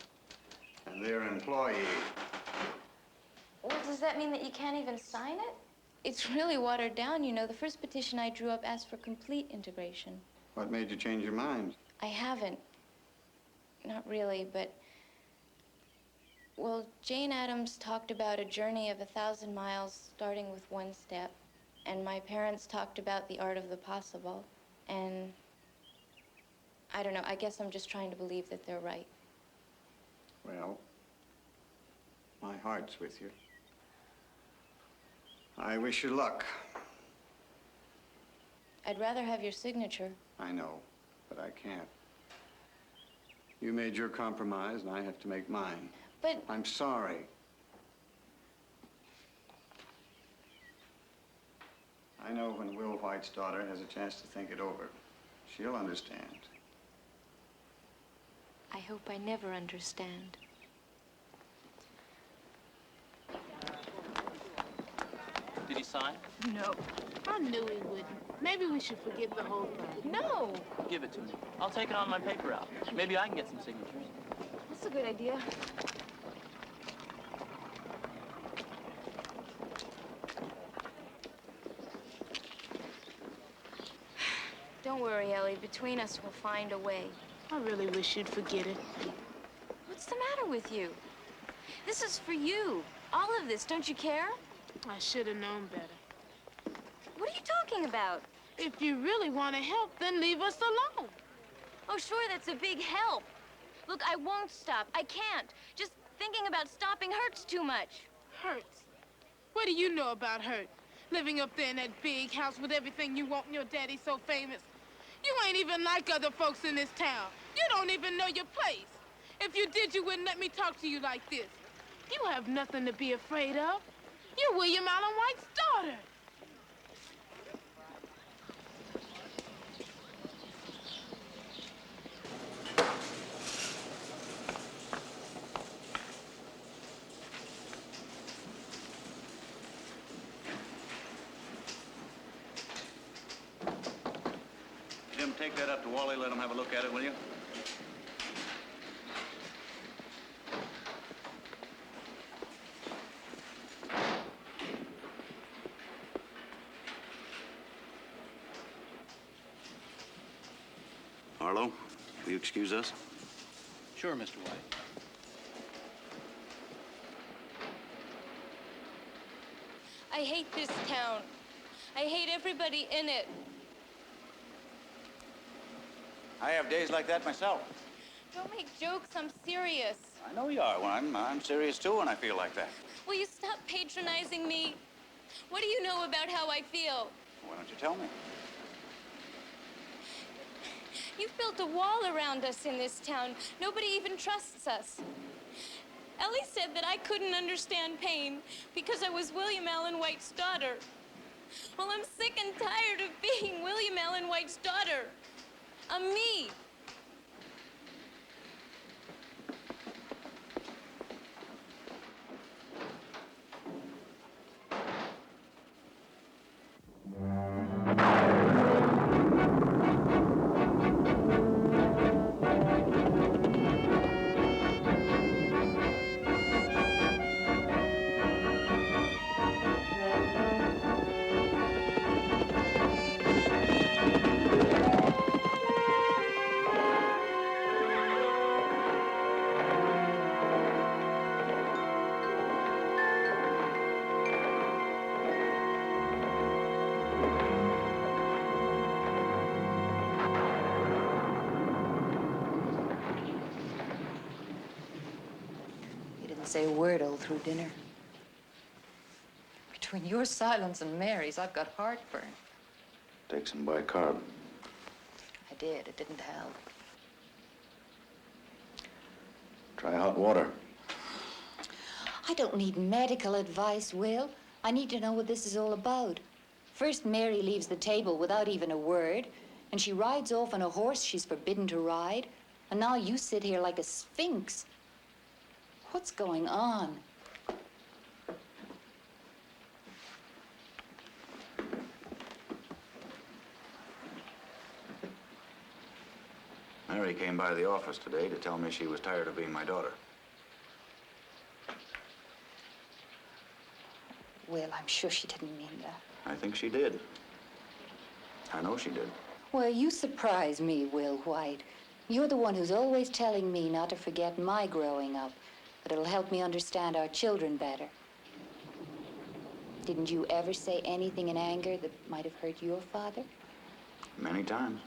And their employee. Well, does that mean that you can't even sign it? It's really watered down, you know. The first petition I drew up asked for complete integration. What made you change your mind? I haven't. Not really, but... Well, Jane Addams talked about a journey of 1,000 miles starting with one step. And my parents talked about the art of the possible. And I don't know, I guess I'm just trying to believe that they're right. Well, my heart's with you. I wish you luck. I'd rather have your signature. I know, but I can't. You made your compromise, and I have to make mine. But... I'm sorry. I know when Will White's daughter has a chance to think it over, she'll understand. I hope I never understand. Did he sign? No. I knew he wouldn't. Maybe we should forget the whole thing. No! Give it to me. I'll take it on my paper route. Maybe I can get some signatures. That's a good idea. Don't worry, Ellie. Between us, we'll find a way. I really wish you'd forget it. What's the matter with you? This is for you. All of this. Don't you care? I should have known better. What are you talking about? If you really want to help, then leave us alone. Oh, sure, that's a big help. Look, I won't stop. I can't. Just thinking about stopping hurts too much. Hurts? What do you know about hurt? Living up there in that big house with everything you want and your daddy so famous. You ain't even like other folks in this town. You don't even know your place. If you did, you wouldn't let me talk to you like this. You have nothing to be afraid of. You're William Allen White's daughter. Jim, take that up to Wally. Let him have a look at it, will you? Harlow, will you excuse us? Sure, Mr. White. I hate this town. I hate everybody in it. I have days like that myself. Don't make jokes, I'm serious. I know you are. Well, I'm serious too when I feel like that. Will you stop patronizing me? What do you know about how I feel? Why don't you tell me? You've built a wall around us in this town. Nobody even trusts us. Ellie said that I couldn't understand pain because I was William Allen White's daughter. Well, I'm sick and tired of being William Allen White's daughter. I'm me. Say a word all through dinner. Between your silence and Mary's, I've got heartburn. Take some bicarb. I did. It didn't help. Try hot water. I don't need medical advice, Will. I need to know what this is all about. First, Mary leaves the table without even a word, and she rides off on a horse she's forbidden to ride, and now you sit here like a sphinx. What's going on? Mary came by the office today to tell me she was tired of being my daughter. Well, I'm sure she didn't mean that. I think she did. I know she did. Well, you surprise me, Will White. You're the one who's always telling me not to forget my growing up, but it'll help me understand our children better. Didn't you ever say anything in anger that might have hurt your father? Many times.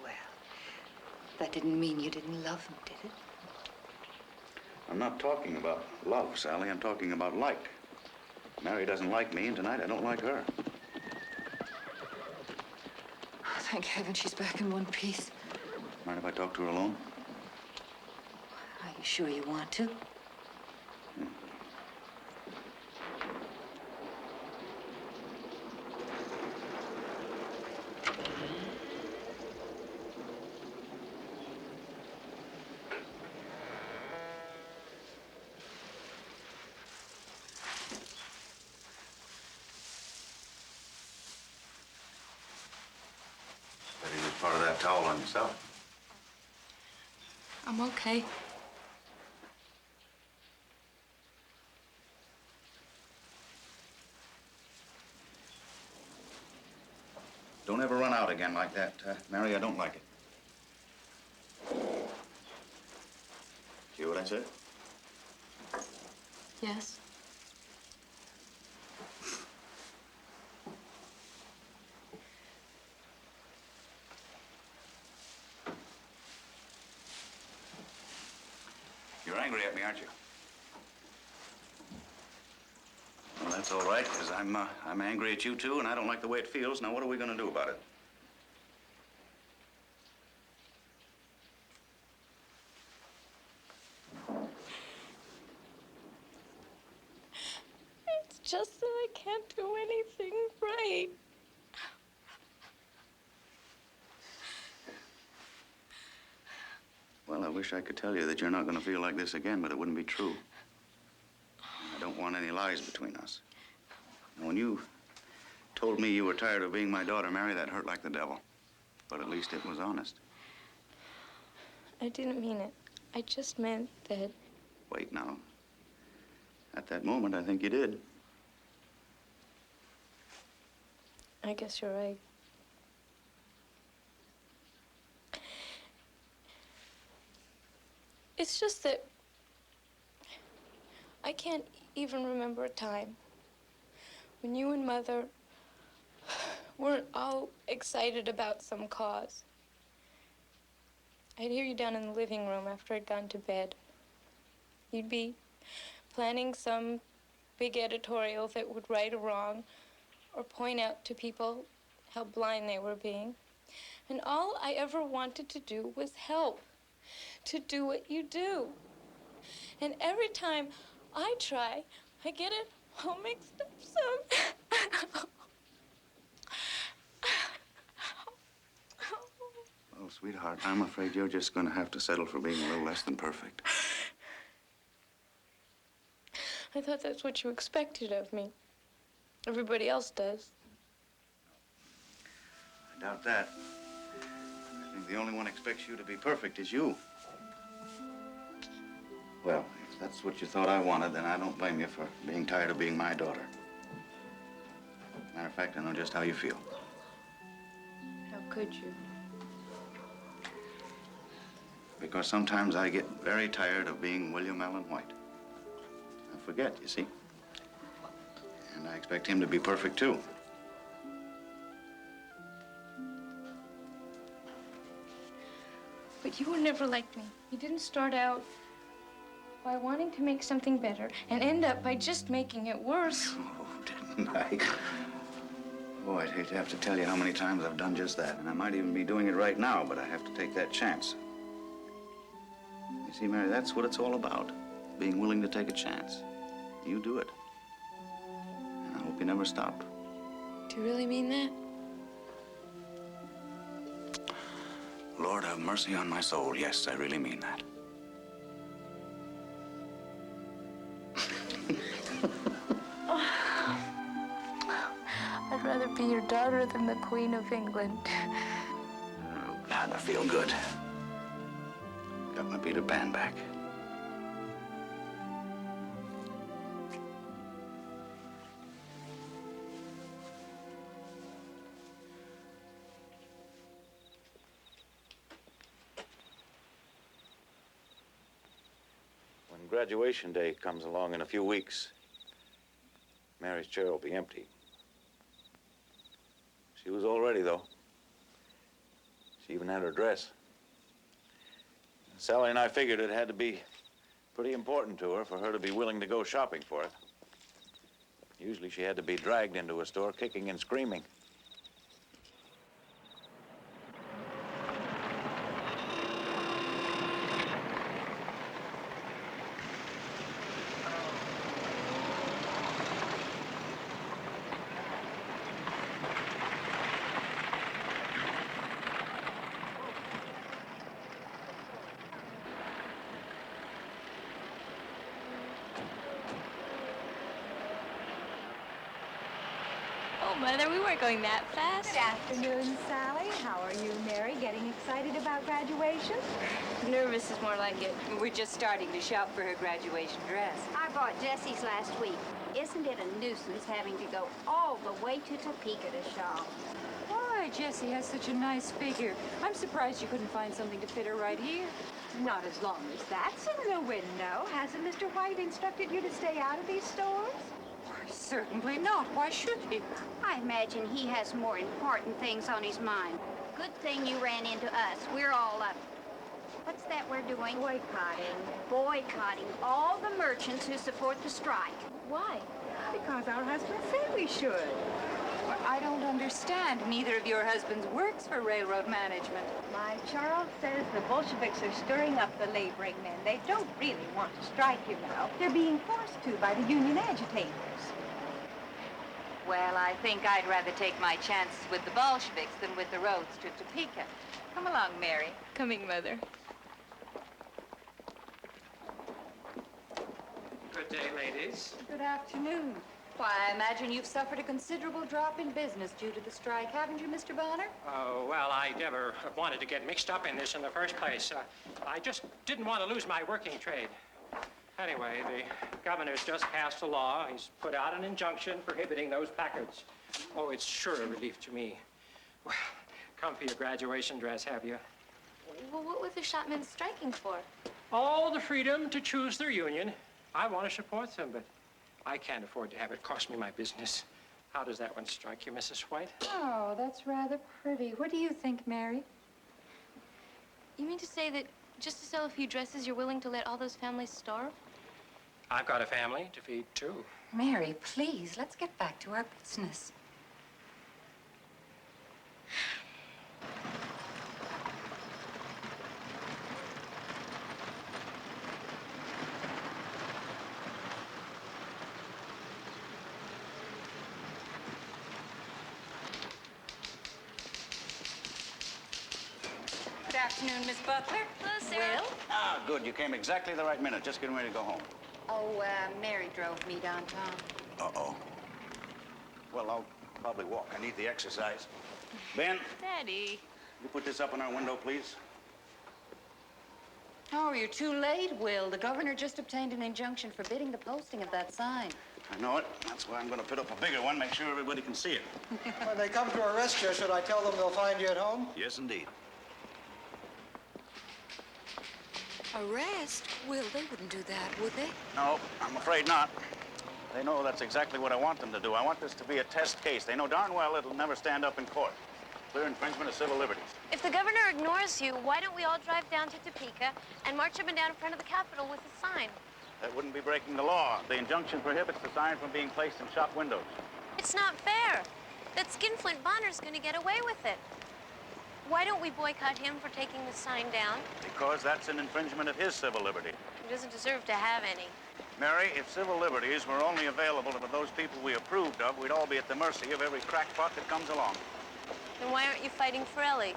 Well, that didn't mean you didn't love him, did it? I'm not talking about love, Sally. I'm talking about like. Mary doesn't like me, and tonight I don't like her. Thank heaven she's back in one piece. Mind if I talk to her alone? Are you sure you want to? Bet he used part of that towel on yourself. I'm okay. Don't ever run out again like that, Mary. I don't like it. Hear what I said? Yes. You're angry at me, aren't you? Well, that's all right, because I'm angry at you, too, and I don't like the way it feels. Now, what are we going to do about it? It's just that I can't do anything right. Well, I wish I could tell you that you're not going to feel like this again, but it wouldn't be true. I don't want any lies between us. And when you told me you were tired of being my daughter, Mary, that hurt like the devil. But at least it was honest. I didn't mean it. I just meant that... Wait now. At that moment, I think you did. I guess you're right. It's just that I can't even remember a time when you and Mother weren't all excited about some cause. I'd hear you down in the living room after I'd gone to bed. You'd be planning some big editorial that would right a wrong or point out to people how blind they were being. And all I ever wanted to do was help, to do what you do. And every time I try, I get it all mixed up so. Oh, sweetheart, I'm afraid you're just going to have to settle for being a little less than perfect. I thought that's what you expected of me. Everybody else does. I doubt that. I think the only one expects you to be perfect is you. Well, if that's what you thought I wanted, then I don't blame you for being tired of being my daughter. Matter of fact, I know just how you feel. How could you? Because sometimes I get very tired of being William Allen White. I forget, you see. And I expect him to be perfect, too. But you were never like me. You didn't start out by wanting to make something better and end up by just making it worse. Oh, didn't I? Boy, I'd hate to have to tell you how many times I've done just that. And I might even be doing it right now, but I have to take that chance. You see, Mary, that's what it's all about. Being willing to take a chance. You do it. And I hope you never stop. Do you really mean that? Lord, have mercy on my soul. Yes, I really mean that. I'd rather be your daughter than the Queen of England. Oh, God, I feel good. Got my Peter Pan back. When graduation day comes along in a few weeks, Mary's chair will be empty. She was all ready, though. She even had her dress. Sally and I figured it had to be pretty important to her for her to be willing to go shopping for it. Usually she had to be dragged into a store kicking and screaming. Oh, Mother, we weren't going that fast. Good afternoon, Sally. How are you, Mary? Getting excited about graduation? Nervous is more like it. We're just starting to shop for her graduation dress. I bought Jessie's last week. Isn't it a nuisance having to go all the way to Topeka to shop? Why, Jessie has such a nice figure. I'm surprised you couldn't find something to fit her right here. Not as long as that's in the window. Hasn't Mr. White instructed you to stay out of these stores? Certainly not. Why should he? I imagine he has more important things on his mind. Good thing you ran into us. We're all up. What's that we're doing? Boycotting. Boycotting all the merchants who support the strike. Why? Because our husbands said we should. Well, I don't understand. Neither of your husbands works for railroad management. My Charles says the Bolsheviks are stirring up the laboring men. They don't really want to strike, you know. They're being forced to by the union agitators. Well, I think I'd rather take my chances with the Bolsheviks than with the roads to Topeka. Come along, Mary. Coming, Mother. Good day, ladies. Good afternoon. Why, I imagine you've suffered a considerable drop in business due to the strike, haven't you, Mr. Bonner? Oh, well, I never wanted to get mixed up in this in the first place. I just didn't want to lose my working trade. Anyway, the governor's just passed a law. He's put out an injunction prohibiting those placards. Oh, it's sure a relief to me. Well, come for your graduation dress, have you? Well, what were the shopmen striking for? all the freedom to choose their union. I want to support them, but I can't afford to have it cost me my business. How does that one strike you, Mrs. White? Oh, that's rather pretty. What do you think, Mary? You mean to say that just to sell a few dresses, you're willing to let all those families starve? I've got a family to feed, too. Mary, please, let's get back to our business. Good afternoon, Miss Butler. Hello, Sarah. Will? Ah, good. You came exactly the right minute. Just getting ready to go home. Oh, Mary drove me downtown. Uh-oh. Well, I'll probably walk. I need the exercise. Ben, Daddy. you put this up in our window, please? Oh, you're too late, Will. The governor just obtained an injunction forbidding the posting of that sign. I know it. That's why I'm going to put up a bigger one, make sure everybody can see it. When they come to arrest you, should I tell them they'll find you at home? Yes, indeed. Arrest? Will, they wouldn't do that, would they? No, I'm afraid not. They know that's exactly what I want them to do. I want this to be a test case. They know darn well it'll never stand up in court. Clear infringement of civil liberties. If the governor ignores you, why don't we all drive down to Topeka and march up and down in front of the Capitol with a sign? That wouldn't be breaking the law. The injunction prohibits the sign from being placed in shop windows. It's not fair. That skinflint Bonner's gonna get away with it. Why don't we boycott him for taking the sign down? Because that's an infringement of his civil liberty. He doesn't deserve to have any. Mary, if civil liberties were only available to those people we approved of, we'd all be at the mercy of every crackpot that comes along. Then why aren't you fighting for Ellie?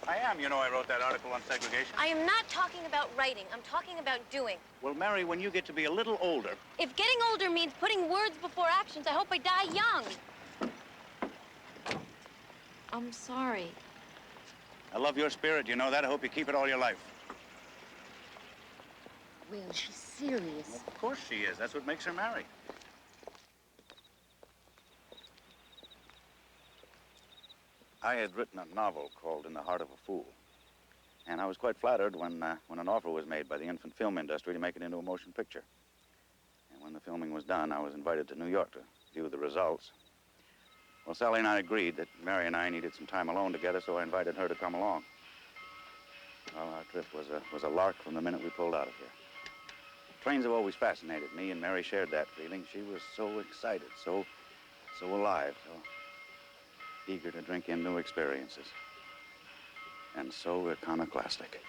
I am. You know, I wrote that article on segregation. I am not talking about writing. I'm talking about doing. Well, Mary, when you get to be a little older... If getting older means putting words before actions, I hope I die young. I'm sorry. I love your spirit, you know that. I hope you keep it all your life. Will, she's serious. Of course she is. That's what makes her Mary. I had written a novel called In the Heart of a Fool. And I was quite flattered when an offer was made by the infant film industry to make it into a motion picture. And when the filming was done, I was invited to New York to view the results. Well, Sally and I agreed that Mary and I needed some time alone together, so I invited her to come along. Well, our trip was a lark from the minute we pulled out of here. Trains have always fascinated me, and Mary shared that feeling. She was so excited, so alive, so eager to drink in new experiences. And so iconoclastic.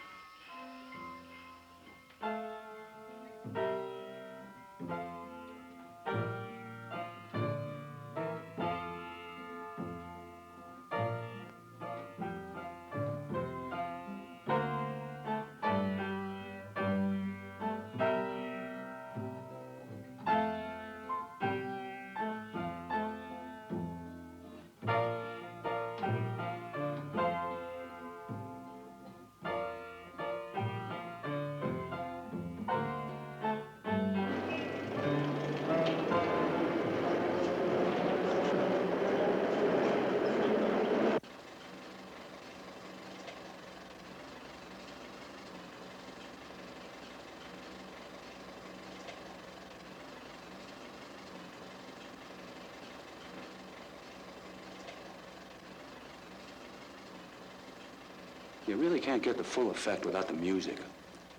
You really can't get the full effect without the music.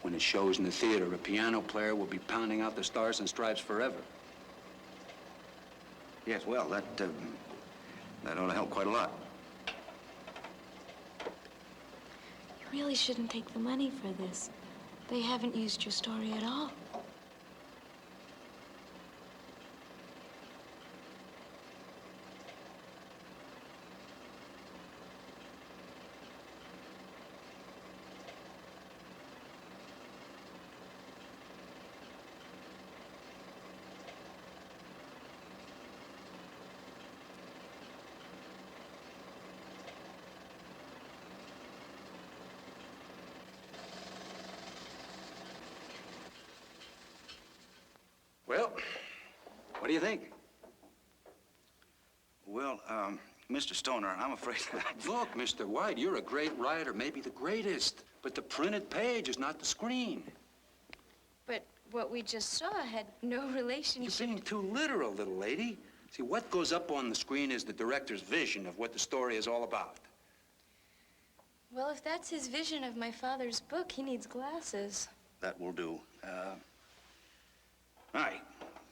When it shows in the theater, a piano player will be pounding out the Stars and Stripes forever. Yes, well, that ought to help quite a lot. You really shouldn't take the money for this. They haven't used your story at all. Well, what do you think? Well, Mr. Stoner, I'm afraid that... Look, Mr. White, you're a great writer, maybe the greatest. But the printed page is not the screen. But what we just saw had no relationship. You're being too literal, little lady. See, what goes up on the screen is the director's vision of what the story is all about. Well, if that's his vision of my father's book, he needs glasses. That will do. All right.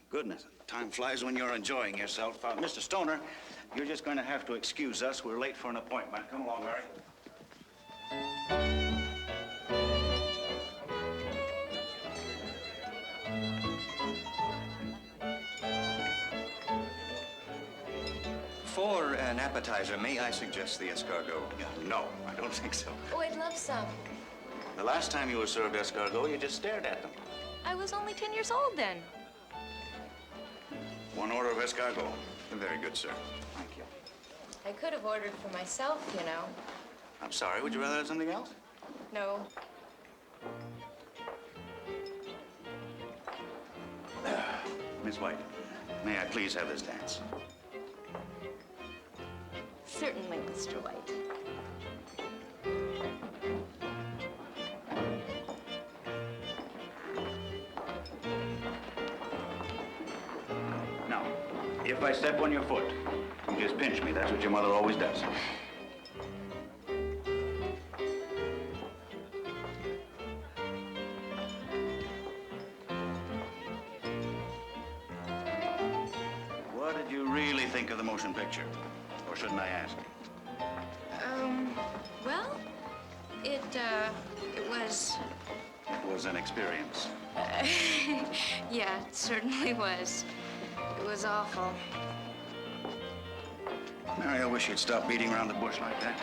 Goodness, time flies when you're enjoying yourself. Mr. Stoner, you're just going to have to excuse us. We're late for an appointment. Come along, Mary. For an appetizer, may I suggest the escargot? No, I don't think so. Oh, I'd love some. The last time you were served escargot, you just stared at them. I was only 10 years old then. One order of escargot. Very good, sir. Thank you. I could have ordered for myself, you know. I'm sorry, would you rather have something else? No. Miss White, may I please have this dance? Certainly, Mr. White. Now, if I step on your foot, you just pinch me. That's what your mother always does. What did you really think of the motion picture? Or shouldn't I ask? Well, it was... It was an experience. Yeah, it certainly was. It was awful. Mary, I wish you'd stop beating around the bush like that.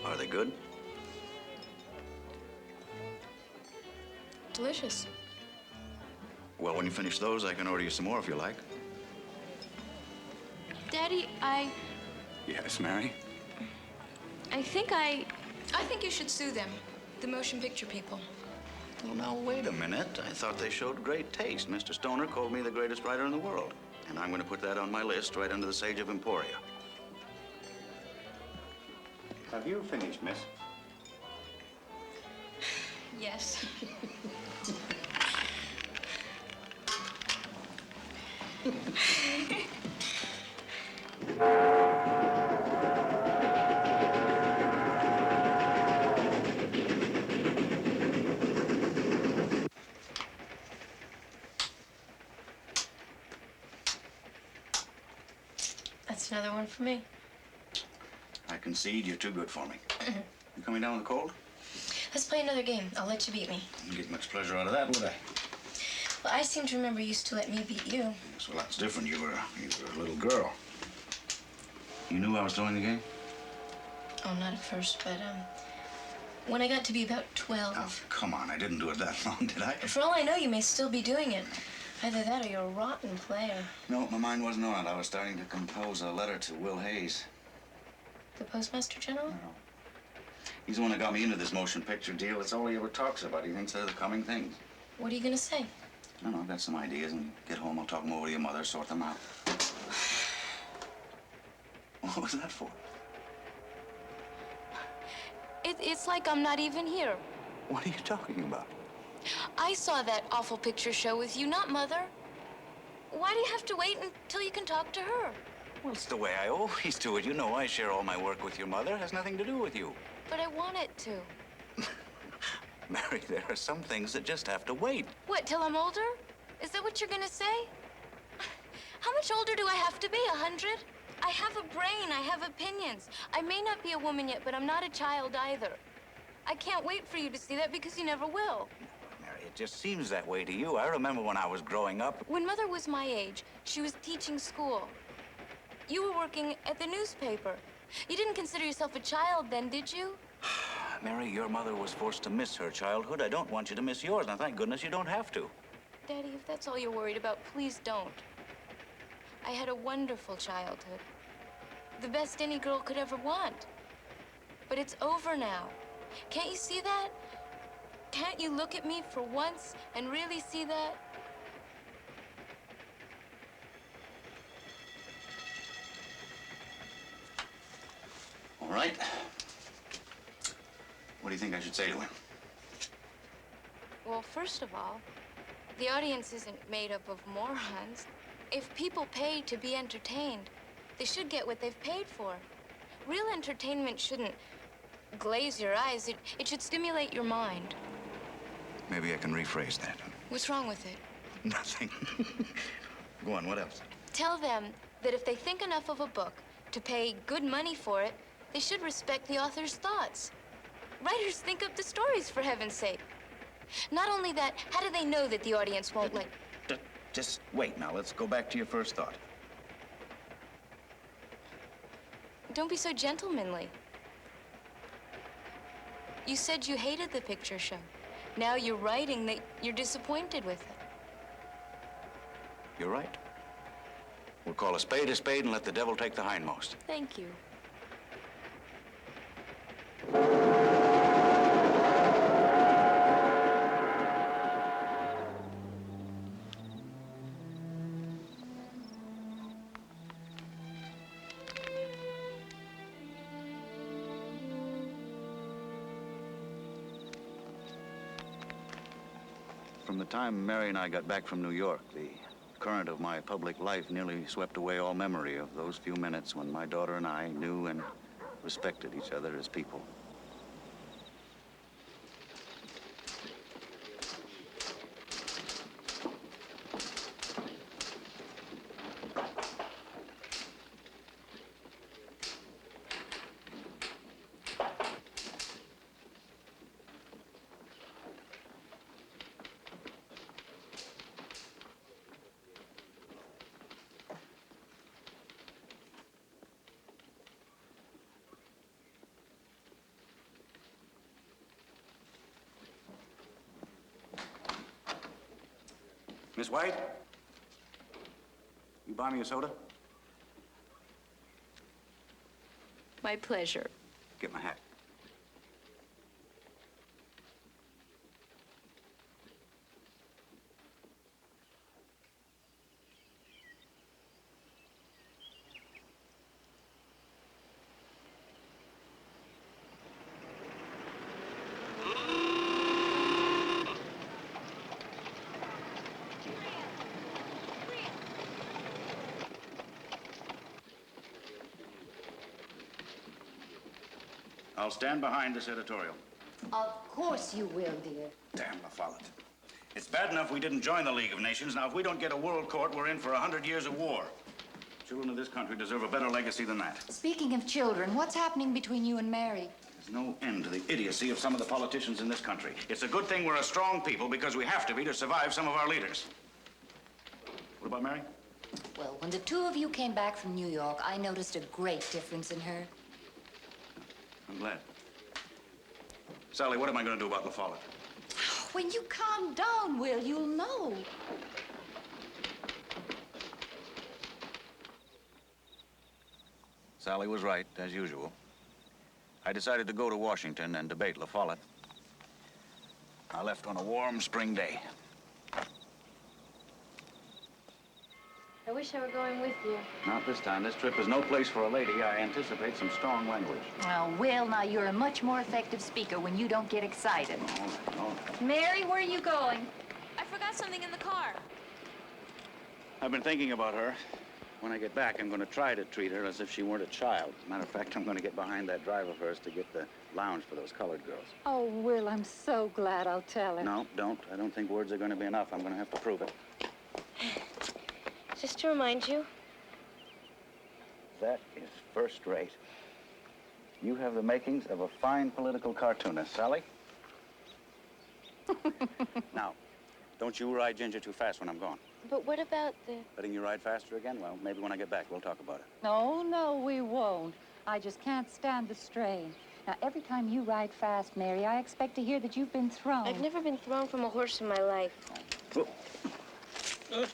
Are they good? Delicious. Well, when you finish those, I can order you some more if you like. Daddy, Yes, Mary? I think you should sue them. The motion picture people. Well, now, wait a minute. I thought they showed great taste. Mr. Stoner called me the greatest writer in the world. And I'm going to put that on my list right under the Sage of Emporia. Have you finished, miss? Yes. That's another one for me. I concede you're too good for me. You coming down with the cold? Let's play another game. I'll let you beat me. Wouldn't get much pleasure out of that, would I? Well, I seem to remember you used to let me beat you. Yes, well, that's different. You were a little girl. You knew I was throwing the game? Oh, not at first, but, when I got to be about 12. Oh, come on. I didn't do it that long, did I? For all I know, you may still be doing it. Either that or you're a rotten player. No, my mind wasn't on it. I was starting to compose a letter to Will Hayes. The Postmaster General? No. He's the one that got me into this motion picture deal. It's all he ever talks about. He thinks they're the coming things. What are you gonna say? I don't know. I've got some ideas, and get home, I'll talk them over to your mother, sort them out. What was that for? It's like I'm not even here. What are you talking about? I saw that awful picture show with you, not Mother. Why do you have to wait until you can talk to her? Well, it's the way I always do it. You know, I share all my work with your mother. It has nothing to do with you. But I want it to. Mary, there are some things that just have to wait. What, till I'm older? Is that what you're gonna say? How much older do I have to be, 100? I have a brain, I have opinions. I may not be a woman yet, but I'm not a child either. I can't wait for you to see that because you never will. Mary, it just seems that way to you. I remember when I was growing up. When Mother was my age, she was teaching school. You were working at the newspaper. You didn't consider yourself a child then, did you? Mary, your mother was forced to miss her childhood. I don't want you to miss yours. Now, thank goodness you don't have to. Daddy, if that's all you're worried about, please don't. I had a wonderful childhood. The best any girl could ever want. But it's over now. Can't you see that? Can't you look at me for once and really see that? All right. What do you think I should say to him? Well, first of all, the audience isn't made up of morons. If people pay to be entertained, they should get what they've paid for. Real entertainment shouldn't glaze your eyes. It should stimulate your mind. Maybe I can rephrase that. What's wrong with it? Nothing. Go on, what else? Tell them that if they think enough of a book to pay good money for it, they should respect the author's thoughts. Writers think up the stories, for heaven's sake. Not only that, how do they know that the audience won't like... Just wait now. Let's go back to your first thought. Don't be so gentlemanly. You said you hated the picture show. Now you're writing that you're disappointed with it. You're right. We'll call a spade and let the devil take the hindmost. Thank you. From the time Mary and I got back from New York, the current of my public life nearly swept away all memory of those few minutes when my daughter and I knew and respected each other as people. Miss White? You buy me a soda? My pleasure. Get my hat. I'll stand behind this editorial. Of course you will, dear. Damn the follett. It's bad enough we didn't join the League of Nations. Now, if we don't get a world court, we're in for 100 years of war. Children of this country deserve a better legacy than that. Speaking of children, what's happening between you and Mary? There's no end to the idiocy of some of the politicians in this country. It's a good thing we're a strong people because we have to be to survive some of our leaders. What about Mary? Well, when the two of you came back from New York, I noticed a great difference in her. I'm glad. Sally, what am I going to do about La Follette? When you calm down, Will, you'll know. Sally was right, as usual. I decided to go to Washington and debate La Follette. I left on a warm spring day. I wish I were going with you. Not this time. This trip is no place for a lady. I anticipate some strong language. Oh, Will, now you're a much more effective speaker when you don't get excited. All right, all right. Mary, where are you going? I forgot something in the car. I've been thinking about her. When I get back, I'm going to try to treat her as if she weren't a child. As a matter of fact, I'm going to get behind that drive of hers to get the lounge for those colored girls. Oh, Will, I'm so glad. I'll tell her. No, don't. I don't think words are going to be enough. I'm going to have to prove it. Just to remind you. That is first rate. You have the makings of a fine political cartoonist, Sally. Now, don't you ride Ginger too fast when I'm gone. But what about the... Letting you ride faster again? Well, maybe when I get back, we'll talk about it. No, we won't. I just can't stand the strain. Now, every time you ride fast, Mary, I expect to hear that you've been thrown. I've never been thrown from a horse in my life. Oh. It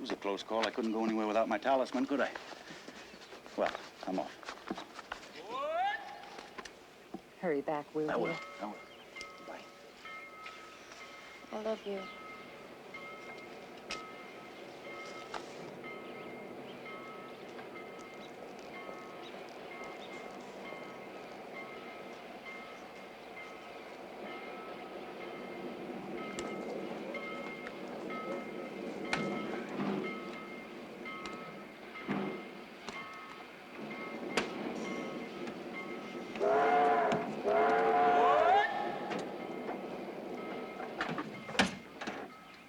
was a close call. I couldn't go anywhere without my talisman, could I? Well, I'm off. Hurry back, Will. I will. Dear. I will. I love you.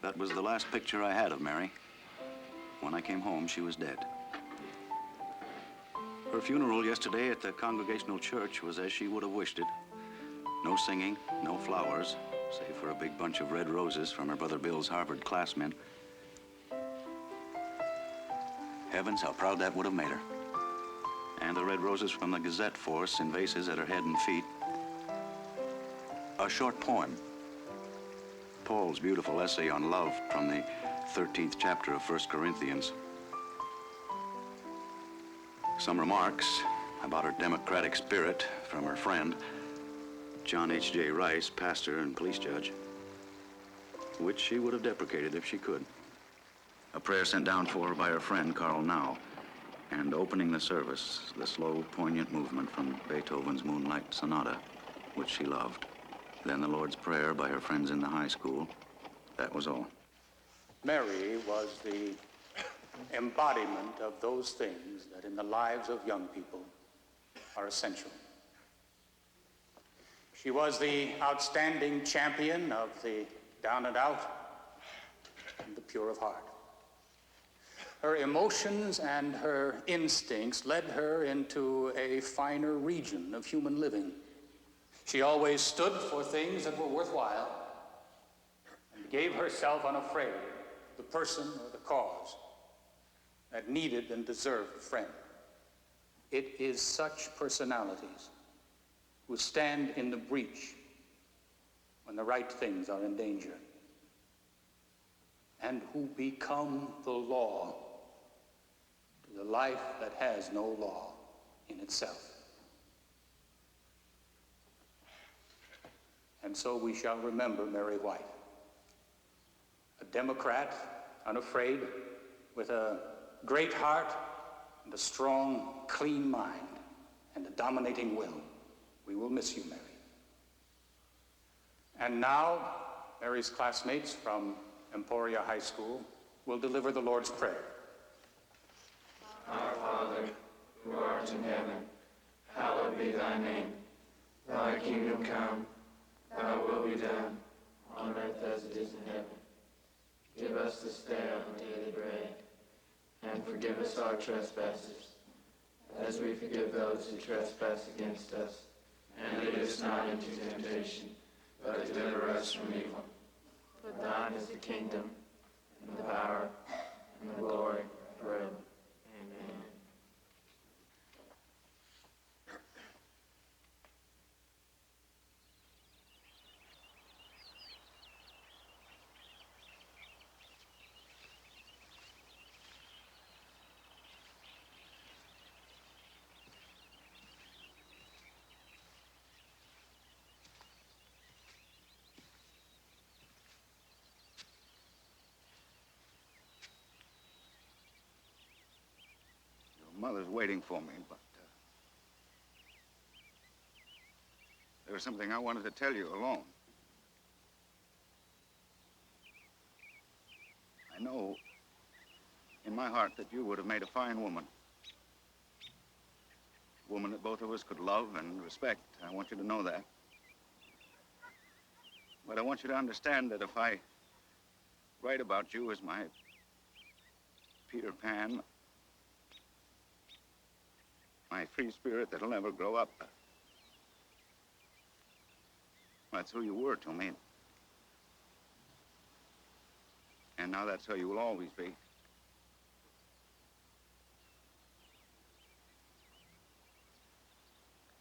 That was the last picture I had of Mary. When I came home, she was dead. Her funeral yesterday at the Congregational Church was as she would have wished it. No singing, no flowers, save for a big bunch of red roses from her brother Bill's Harvard classmen. Heavens, how proud that would have made her. And the red roses from the Gazette force in vases at her head and feet. A short poem. Paul's beautiful essay on love from the 13th chapter of 1 Corinthians. Some remarks about her democratic spirit from her friend, John H.J. Rice, pastor and police judge, which she would have deprecated if she could. A prayer sent down for her by her friend, Carl Now, and opening the service, the slow, poignant movement from Beethoven's Moonlight Sonata, which she loved. Then the Lord's Prayer by her friends in the high school. That was all. Mary was the embodiment of those things that in the lives of young people are essential. She was the outstanding champion of the down and out and the pure of heart. Her emotions and her instincts led her into a finer region of human living. She always stood for things that were worthwhile and gave herself unafraid the person or the cause that needed and deserved a friend. It is such personalities who stand in the breach when the right things are in danger and who become the law to the life that has no law in itself. And so we shall remember Mary White, a Democrat, unafraid, with a great heart and a strong, clean mind and a dominating will. We will miss you, Mary. And now, Mary's classmates from Emporia High School will deliver the Lord's Prayer. Our Father, who art in heaven, hallowed be thy name. Thy kingdom come. Thy will be done, on earth as it is in heaven. Give us this day our daily bread, and forgive us our trespasses, as we forgive those who trespass against us. And lead us not into temptation, but deliver us from evil. For thine is the kingdom, and the power, and the glory forever. Amen. Mother's waiting for me, but there was something I wanted to tell you alone. I know in my heart that you would have made a fine woman. A woman that both of us could love and respect. I want you to know that. But I want you to understand that if I write about you as my Peter Pan, my free spirit that'll never grow up, that's who you were to me. And now that's how you will always be.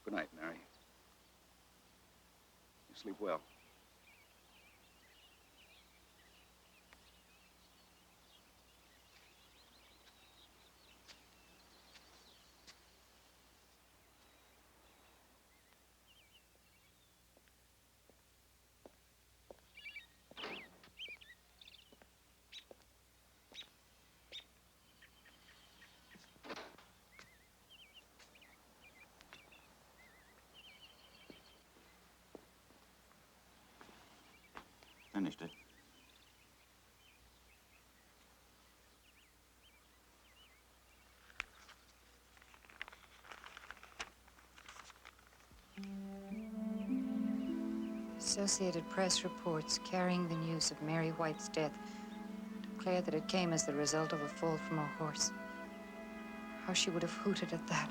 Good night, Mary. You sleep well. Finished it. Associated Press reports carrying the news of Mary White's death declare that it came as the result of a fall from a horse. How she would have hooted at that.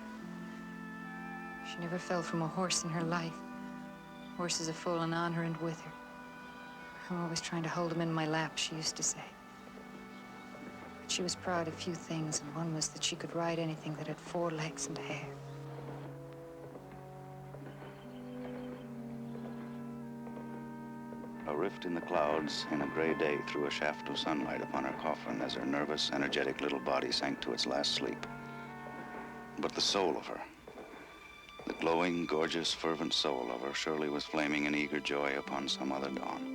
She never fell from a horse in her life. Horses have fallen on her and with her. I'm always trying to hold them in my lap, she used to say. But she was proud of few things, and one was that she could ride anything that had 4 legs and hair. A rift in the clouds in a gray day threw a shaft of sunlight upon her coffin as her nervous, energetic little body sank to its last sleep. But the soul of her, the glowing, gorgeous, fervent soul of her surely was flaming in eager joy upon some other dawn.